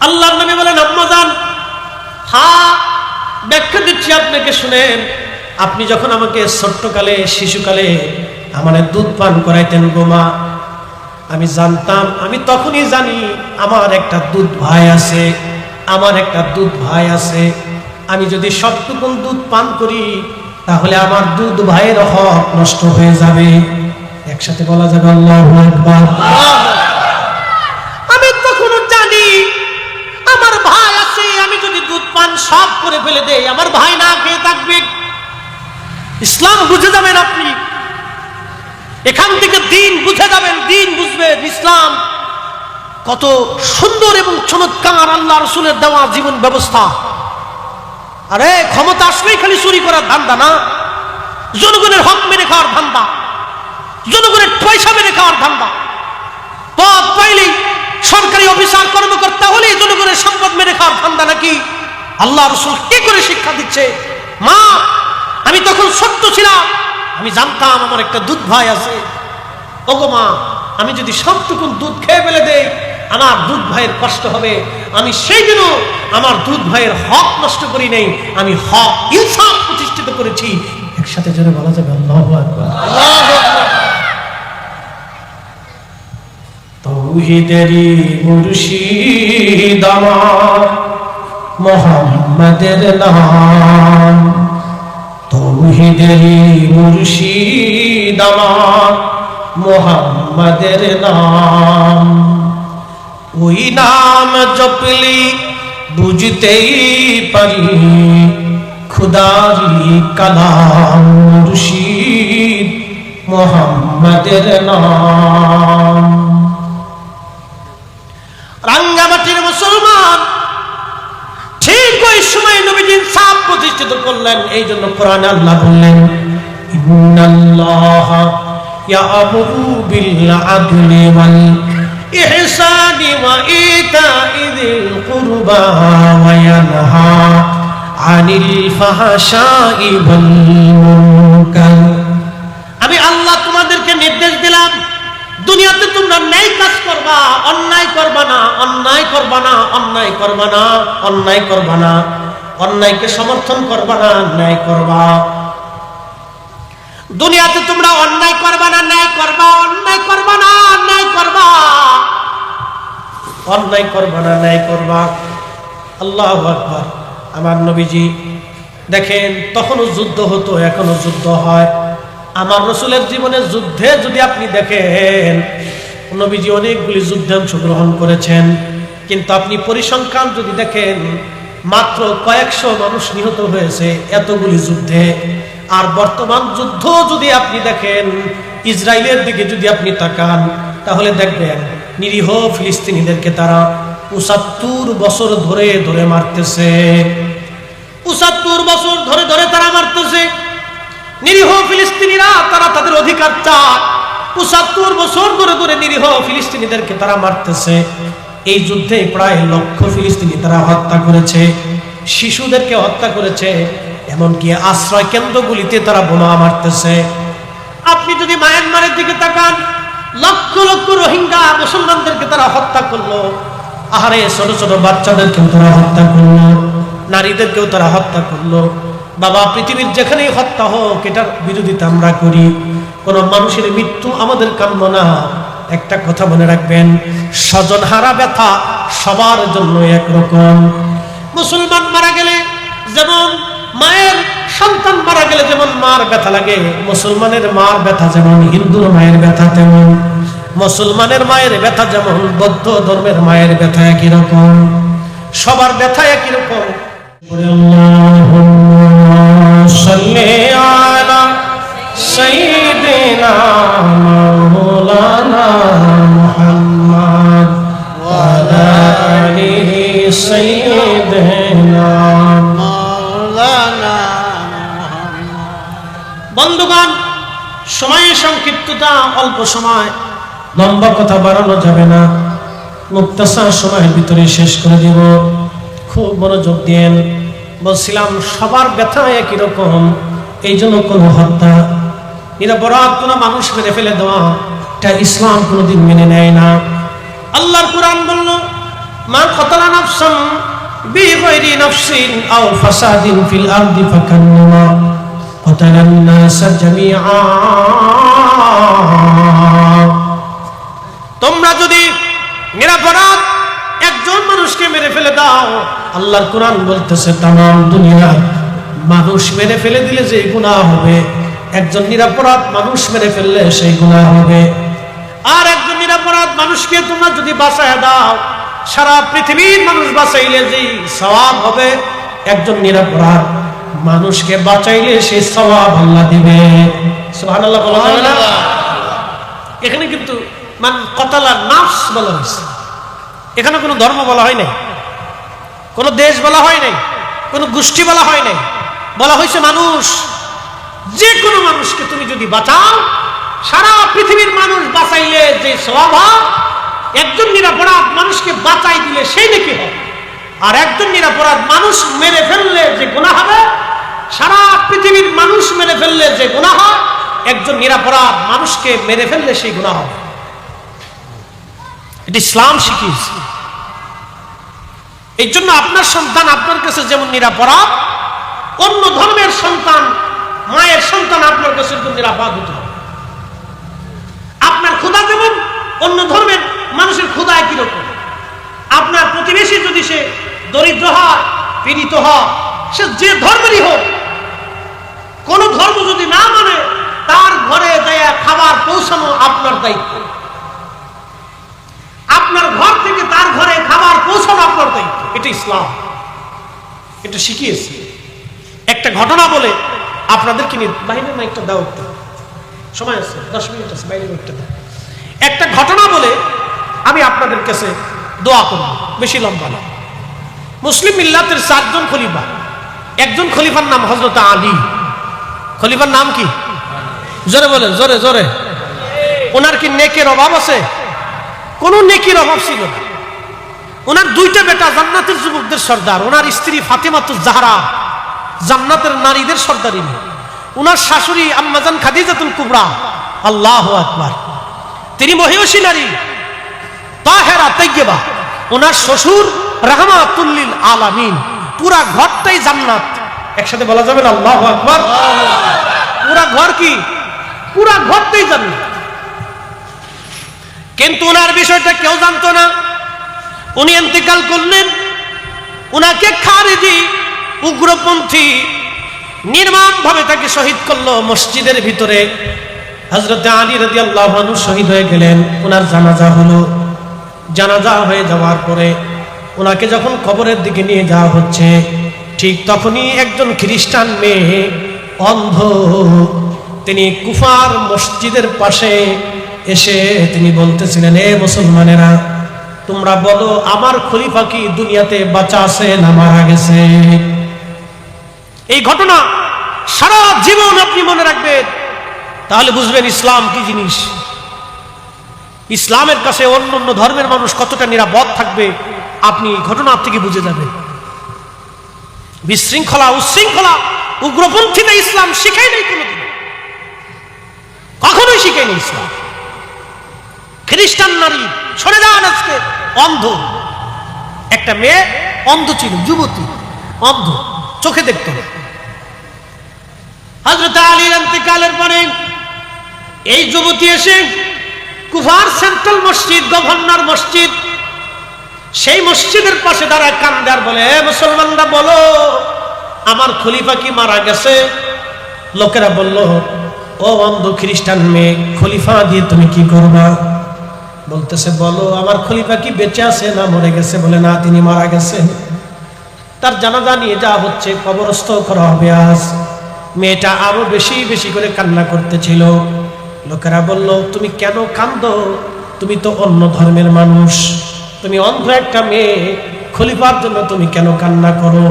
আল্লাহর নবী বলেন, আম্মা জান, হ্যাঁ ব্যাখ্যা দিচ্ছি আপনাকে, শুনেন। আপনি যখন আমাকে ছোট্টকালে শিশুকালে আমার দুধ পান করাইতেন গো মা, আমি জানতাম, আমি তখনই জানি আমার একটা দুধ ভাই আছে, আমার একটা দুধ ভাই আছে। আমি যদি সবটুকুন দুধ পান করি তাহলে আমার দুধ ভাইয়ের হক নষ্ট হয়ে যাবে। একসাথে বলা যাবে আল্লাহু আকবার। আমি তখনও জানি আমার ভাই আছে, আমি যদি দুধ পান সব করে ফেলে দেই আমার ভাই না খেয়ে থাকবে। ইসলাম বুঝে যাবেন আপনি, এখান থেকে দিন বুঝে যাবেন, দিন বুঝবেন ইসলাম কত সুন্দর এবং চমৎকার আল্লাহ রাসূলের দেওয়া জীবন ব্যবস্থা। আরে ক্ষমতা আসলেই খালি চুরি করার ধান্দা না, জনগণের হক মেরে খাওয়ার ধান্দা, জনগণের পয়সা মেরে খাওয়ার ধান্দা। পদ পাইলেই সরকারি অফিসার কর্মকর্তা হলেই জনগণের সম্পদ মেরে খাওয়ার ধান্দা নাকি? আল্লাহ রাসূল কি করে শিক্ষা দিচ্ছে? মা, আমি তখন ছোট্ট ছিলাম, আমি জানতাম আমার একটা দুধ ভাই আছে। ওগো মা, আমি যদি সবটুকু দুধ খেয়ে ফেলে দেই আমার দুধ ভাইয়ের কষ্ট হবে। আমি সেই দিনও আমার দুধ ভাইয়ের হক নষ্ট করি নাই, আমি হক ইনসাফ প্রতিষ্ঠিত করেছি। একসাথে জোরে বলা যাবে আল্লাহু আকবার। আল্লাহু আকবার। তৌহিদেরই মুর্শিদ আমার মুহাম্মাদের নাম, তৌহিদেরই মুর্শিদ আমার মুহাম্মাদের নাম। ওই নাম জপলি বুঝতেই পারি খুদারি কালাম, মুর্শিদ মুহাম্মাদের নাম। রাঙ্গামাটির মুসলমান ঠিক ওই সময় নবীজি ইনসাফ প্রতিষ্ঠিত করলেন। এই জন্য কোরআনে আল্লাহ বললেন, ইন্নাল্লাহা ইয়া'মুরু বিল আদলি ওয়াল ইহসানি ওয়া ইতা'i যিল কুরবা ওয়া ইয়ানহা আনিল ফাহশাই ওয়াল মুনকার। আমি আল্লাহ তোমাদেরকে নির্দেশ দিলাম, দুনিয়াতে তোমরা ন্যায় কাজ করবা, অন্যায় করবা না, অন্যায় করবা না, অন্যায় করবা না, অন্যায় করবা না, অন্যায়কে সমর্থন করবা না, ন্যায় করবা। দুনিয়াতে তোমরা অন্যায় করবা না, ন্যায় করবা, অন্যায় করবা না, ন্যায় করবা, অন্যায় করবা না, ন্যায় করবা। আল্লাহু আকবার। আমার নবীজি দেখেন, তখনও যুদ্ধ হতো, এখনো যুদ্ধ হয়। আমার রাসূলের জীবনের যুদ্ধে যদি আপনি দেখেন, নবীজি অনেকগুলি যুদ্ধে অংশগ্রহণ করেছেন, কিন্তু আপনি পরিসংখ্যান যদি দেখেন মাত্র কয়েকশো মানুষ নিহত হয়েছে এতগুলি যুদ্ধে। আর বর্তমান যুদ্ধ যদি আপনি দেখেন, ইসরায়েলের দিকে যদি আপনি তাকান, তাহলে দেখবেন নিরীহ ফিলিস্তিনিদেরকে তারা ৭৫ বছর ধরে ধরে মারতেছে। ৭৫ বছর ধরে ধরে তারা মারতেছে। নিরীহ ফিলিস্তিনিরা তারা তাদের অধিকার চায়। ৭৫ বছর ধরে ধরে নিরীহ ফিলিস্তিনিদেরকে তারা মারতেছে। এই যুদ্ধে প্রায় লক্ষ ফিলিস্তিনি তারা হত্যা করেছে, শিশুদেরকে হত্যা করেছে, এমনকি আশ্রয় কেন্দ্রগুলিতে তারা বোমা মারতেছে। আপনি যদি মায়ানমারের দিকে তাকান, লক্ষ লক্ষ রোহিঙ্গা মুসলমানদেরকে তারা হত্যা করলো। আহারে, ছোট ছোট বাচ্চাদেরকেও তারা হত্যা করলো, নারীদেরকেও তারা হত্যা করলো। বাবা, পৃথিবীর যেখানেই হত্যা হোক, এটার বিরোধিতা আমরা করি। কোন মানুষের মৃত্যু আমাদের কাম্য না। একটা কথা মনে রাখবেন, স্বজন হারা ব্যথা সবার জন্য একরকম। মুসলমান মারা গেলে যেমন, মায়ের সন্তান মারা গেলে যেমন মার ব্যথা লাগে, মুসলমানের মার ব্যথা যেমন হিন্দুর মায়ের ব্যথা তেমন, মুসলমানের মায়ের ব্যথা যেমন বৌদ্ধ ধর্মের মায়ের ব্যথা একই রকম, সবার ব্যথা একই রকম। সাল্লি আলা সাইয়্যিদিনা মাওলানা মুহাম্মদ ওয়া আলা আলিহি সাইয়্যিদিনা মাওলানা মুহাম্মদ। বন্ধুগণ, সময়ের সংক্ষিপ্ততা, অল্প সময়, লম্বা কথা বাড়ানো যাবে না, মুক্তাসার সময়ের ভিতরে শেষ করে দিব। খুব মনোযোগ দিয়েন। বলছিলাম সবার ব্যথা একই রকম। এই জন্য কোনো হত্যা, নিরপরাধ কোনো মানুষ মেরে ফেলে দেওয়া, এটা ইসলাম কোনোদিন মেনে নেয় না। আল্লাহর কোরআন বলল, মা কতালা নাফসান বিগাইরি নাফসিন আও ফাসাদিন ফিল আরদি ফাকান্নামা কতালান নাস জামিআ। তোমরা যদি নিরপরাধ একজন মানুষকে মেরে ফেলে দাও, আল্লাহর কোরআন বলতেছে তামাম দুনিয়ার মানুষ মেরে ফেলে দিলে যে গুনাহ হবে, একজন নিরপরাধ মানুষ মেরে ফেললে সেই গুনাহ হবে। আর একজন নিরপরাধ মানুষকে তোমরা যদি বাঁচায় দাও, সারা পৃথিবীর মানুষ বাঁচাইলে যে সওয়াব হবে, একজন নিরপরাধ মানুষকে বাঁচাইলে সেই সওয়াব আল্লাহ দিবে। সুবহানাল্লাহ বলা যাবে না? এখানে কিন্তু মান কতালা নাফস বলা হয়েছে, এখানে কোনো ধর্ম বলা হয় নাই, কোনো দেশ বলা হয় নাই, কোনো গোষ্ঠী বলা হয় নাই, বলা হয়েছে মানুষ। যে কোনো মানুষকে তুমি যদি বাঁচাও, সারা পৃথিবীর মানুষ বাঁচাইলে যে সওয়াব হয়, একজন নিরপরাধ মানুষকে বাঁচাই দিলে সেই নেকি হয়। আর একজন নিরপরাধ মানুষ মেরে ফেললে যে গুনাহ হবে, সারা পৃথিবীর মানুষ মেরে ফেললে যে গুনাহ হয়, একজন নিরপরাধ মানুষকে মেরে ফেললে সেই গুনাহ হবে। এটা ইসলাম শিখিয়েছে। এই জন্য আপনার সন্তান আপনার কাছে যেমন নিরাপরাধ, অন্য ধর্মের সন্তান, মায়ের সন্তান আপনার কাছে নিরাপদ হতে হবে। আপনার খোদা যেমন অন্য ধর্মের মানুষের খোদা একই রকম। আপনার প্রতিবেশী যদি সে দরিদ্র হয়, পীড়িত হয়, সে যে ধর্মেরই হোক, কোন ধর্ম যদি না মানে, তার ঘরে যায় খাবার পৌঁছানো আপনার দায়িত্ব। আপনার ঘর থেকে তার ঘরে খাবার পৌঁছানো আপনার দায়িত্ব। এটা ইসলাম, এটা শিখিয়েছে। একটা ঘটনা বলে আপনাদেরকে নিয়ে বাইরে না একটা দাও, সময় আছে 10 মিনিট আছে, বাইরে একটা দাও। একটা ঘটনা বলে আমি আপনাদের কাছে দোয়া করব, বেশি লম্বা না। মুসলিম মিল্লাতের 4 জন খলিফা, একজন খলিফার নাম হযরত আলী। খলিফার নাম কি? জোরে বলেন, জোরে জোরে। ওনার কি নেকের অভাব আছে? কোন নেকির অভাব ছিল না। ওনার 2টা বেটা জান্নাতের যুবকদের সর্দার। ওনার স্ত্রী ফাতেমাতুজ জাহরা জান্নাতের নারীদের সর্দারিনী। ওনার শাশুড়ি আম্মাজান খাদিজাতুল কুবরা, আল্লাহু আকবার, তিনি মহিষী নারী, তাহেরা তাইয়্যিবা। ওনার শ্বশুর রাহমাতুল লিল আলামিন। পুরা ঘরটাই জান্নাত। একসাথে বলা যাবে না আল্লাহু আকবার? পুরা ঘর কি? পুরা ঘরটাই জান্নাত। কিন্তু ওনার বিষয়টা কেউ জানতো না। উনি ইন্তেকাল করলেন, উনাকে খারিজি উগ্রপন্থী নির্মম ভাবে তাকে শহীদ করলো মসজিদের ভিতরে। হযরত আলী রাদিয়াল্লাহু আনহু শহীদ হয়ে গেলেন। ওনার জানাজা হলো। জানাজা হয়ে যাওয়ার পরে ওনাকে যখন কবরের দিকে নিয়ে যাওয়া হচ্ছে, ঠিক তখনই একজন খ্রিস্টান মেয়ে, অন্ধ, তিনি কুফার মসজিদের পাশে এসে তিনি বলতেছিলেন, এ মুসলমানেরা, তোমরা বলো আমার খলিফা কি দুনিয়াতে বাঁচা আছে না মারা গেছে? এই ঘটনা সারা জীবন আপনি মনে রাখবেন, তাহলে বুঝবেন ইসলাম কি জিনিস। ইসলামের কাছে অন্য অন্য ধর্মের মানুষ কতটা নিরাপদ থাকবে আপনি ঘটনা থেকে বুঝে যাবেন। বিশৃঙ্খলা, উচ্ছৃঙ্খলা, উগ্রপন্থীতে ইসলাম শিখায় নাই, কোনোদিন কখনোই শিখায়নি ইসলাম। খ্রিস্টান নারী, সরে যান আজকে, অন্ধ, একটা মেয়ে অন্ধ ছিল, যুবতী, অন্ধ, চোখে দেখত না। হযরত আলীর ইন্তেকালের পরে এই যুবতী এসে কুফার সেন্ট্রাল মসজিদ, গভর্নর মসজিদ, সেই মসজিদের পাশে দাঁড়ায় কান্দার বলে, মুসলমানরা বলো আমার খলিফা কি মারা গেছে? লোকেরা বলল, ও অন্ধ খ্রিস্টান মেয়ে, খলিফা দিয়ে তুমি কি করবা? বলতেছে, বলো আমার খলিফা কি বেঁচে আছে না মরে গেছে? বলে, না, তিনি মারা গেছেন। তার জানাজা নিয়ে যাওয়া হচ্ছে, কবরস্থ করা হবে আজ। মেয়েটা আরো বেশি বেশি করে কান্না করতেছিল। লোকেরা বলল, তুমি কেন কান্দো? তুমি তো অন্য ধর্মের মানুষ, তুমি অন্ধ একটা মেয়ে, খলিফার জন্য তুমি কেন কান্না করো?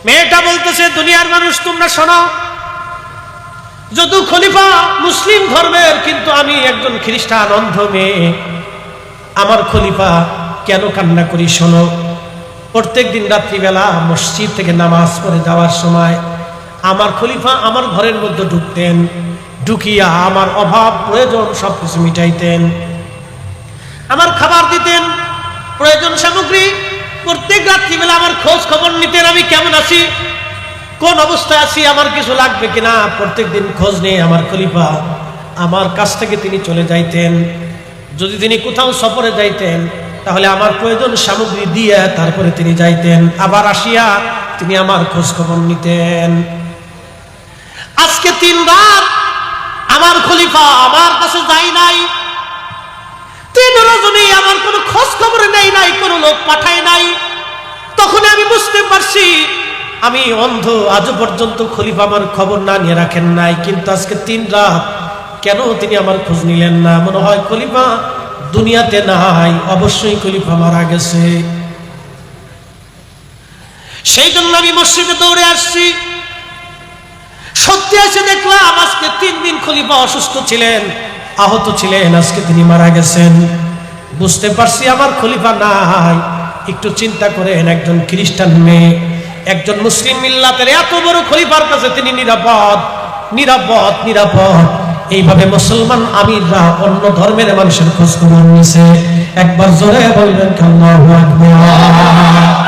মেয়েটা বলতেছে, দুনিয়ার মানুষ তোমরা শোনো, যদিও খলিফা মুসলিম ধর্মের, কিন্তু আমি একজন খ্রিস্টান অন্ধ মেয়ে, আমার খলিফা কেন কান্না করি শোনো। প্রত্যেক দিন রাত্রিবেলা মসজিদ থেকে নামাজ পড়ে যাওয়ার সময় আমার খলিফা আমার ঘরের মধ্যে ঢুকতেন, ঢুকিয়া আমার অভাব প্রয়োজন সবকিছু মিটাইতেন, আমার খাবার দিতেন, প্রয়োজন সামগ্রী, প্রত্যেক রাত্রিবেলা আমার খোঁজ খবর নিতেন, আমি কেমন আছি, কোন অবস্থায় আছি, আমার কিছু লাগবে কিনা, প্রত্যেক দিন খোঁজ নিয়ে আমার খলিফা আমার কাছ থেকে তিনি চলে যাইতেন। যদি তিনি কোথাও সফরে যাইতেন তাহলে আমার প্রয়োজন সামগ্রী দিয়ে তারপরে তিনি যাইতেন, আবার আসিয়া তিনি আমার খোঁজ খবর নিতেন। আজকে 3 রাত আমার খলিফা আমার কাছে যাই নাই, 3 রজনী আমার কোনো খোঁজ খবর নেই নাই, কোনো লোক পাঠায় নাই। তখন আমি বুঝতে পারছি আমি অন্ধ, আজও পর্যন্ত খলিফা আমার খবর না নিয়ে রাখেন নাই, কিন্তু আজকে 3 রাত কেন তিনি আমার খোঁজ নিলেন না? মনে হয় খলিফা দুনিয়াতে নাই, অবশ্যই খলিফা মারা গেছে। সেই জন্য আমি মসজিদে দৌড়ে আসছি। সত্যি এসে দেখলাম আজকে 3 দিন খলিফা অসুস্থ ছিলেন, আহত ছিলেন, আজকে তিনি মারা গেছেন। বুঝতে পারছি আমার খলিফা নাই। একটু চিন্তা করেন, একজন খ্রিস্টান মেয়ে একজন মুসলিম মিল্লাতের এত বড় খলিফার কাছে তিনি নিরাপদ নিরাপদ নিরাপদ। এইভাবে মুসলমান আমিররা অন্য ধর্মের মানুষের খোঁজ খবর নিছে। একবার জোরে বলবেন আল্লাহু আকবার।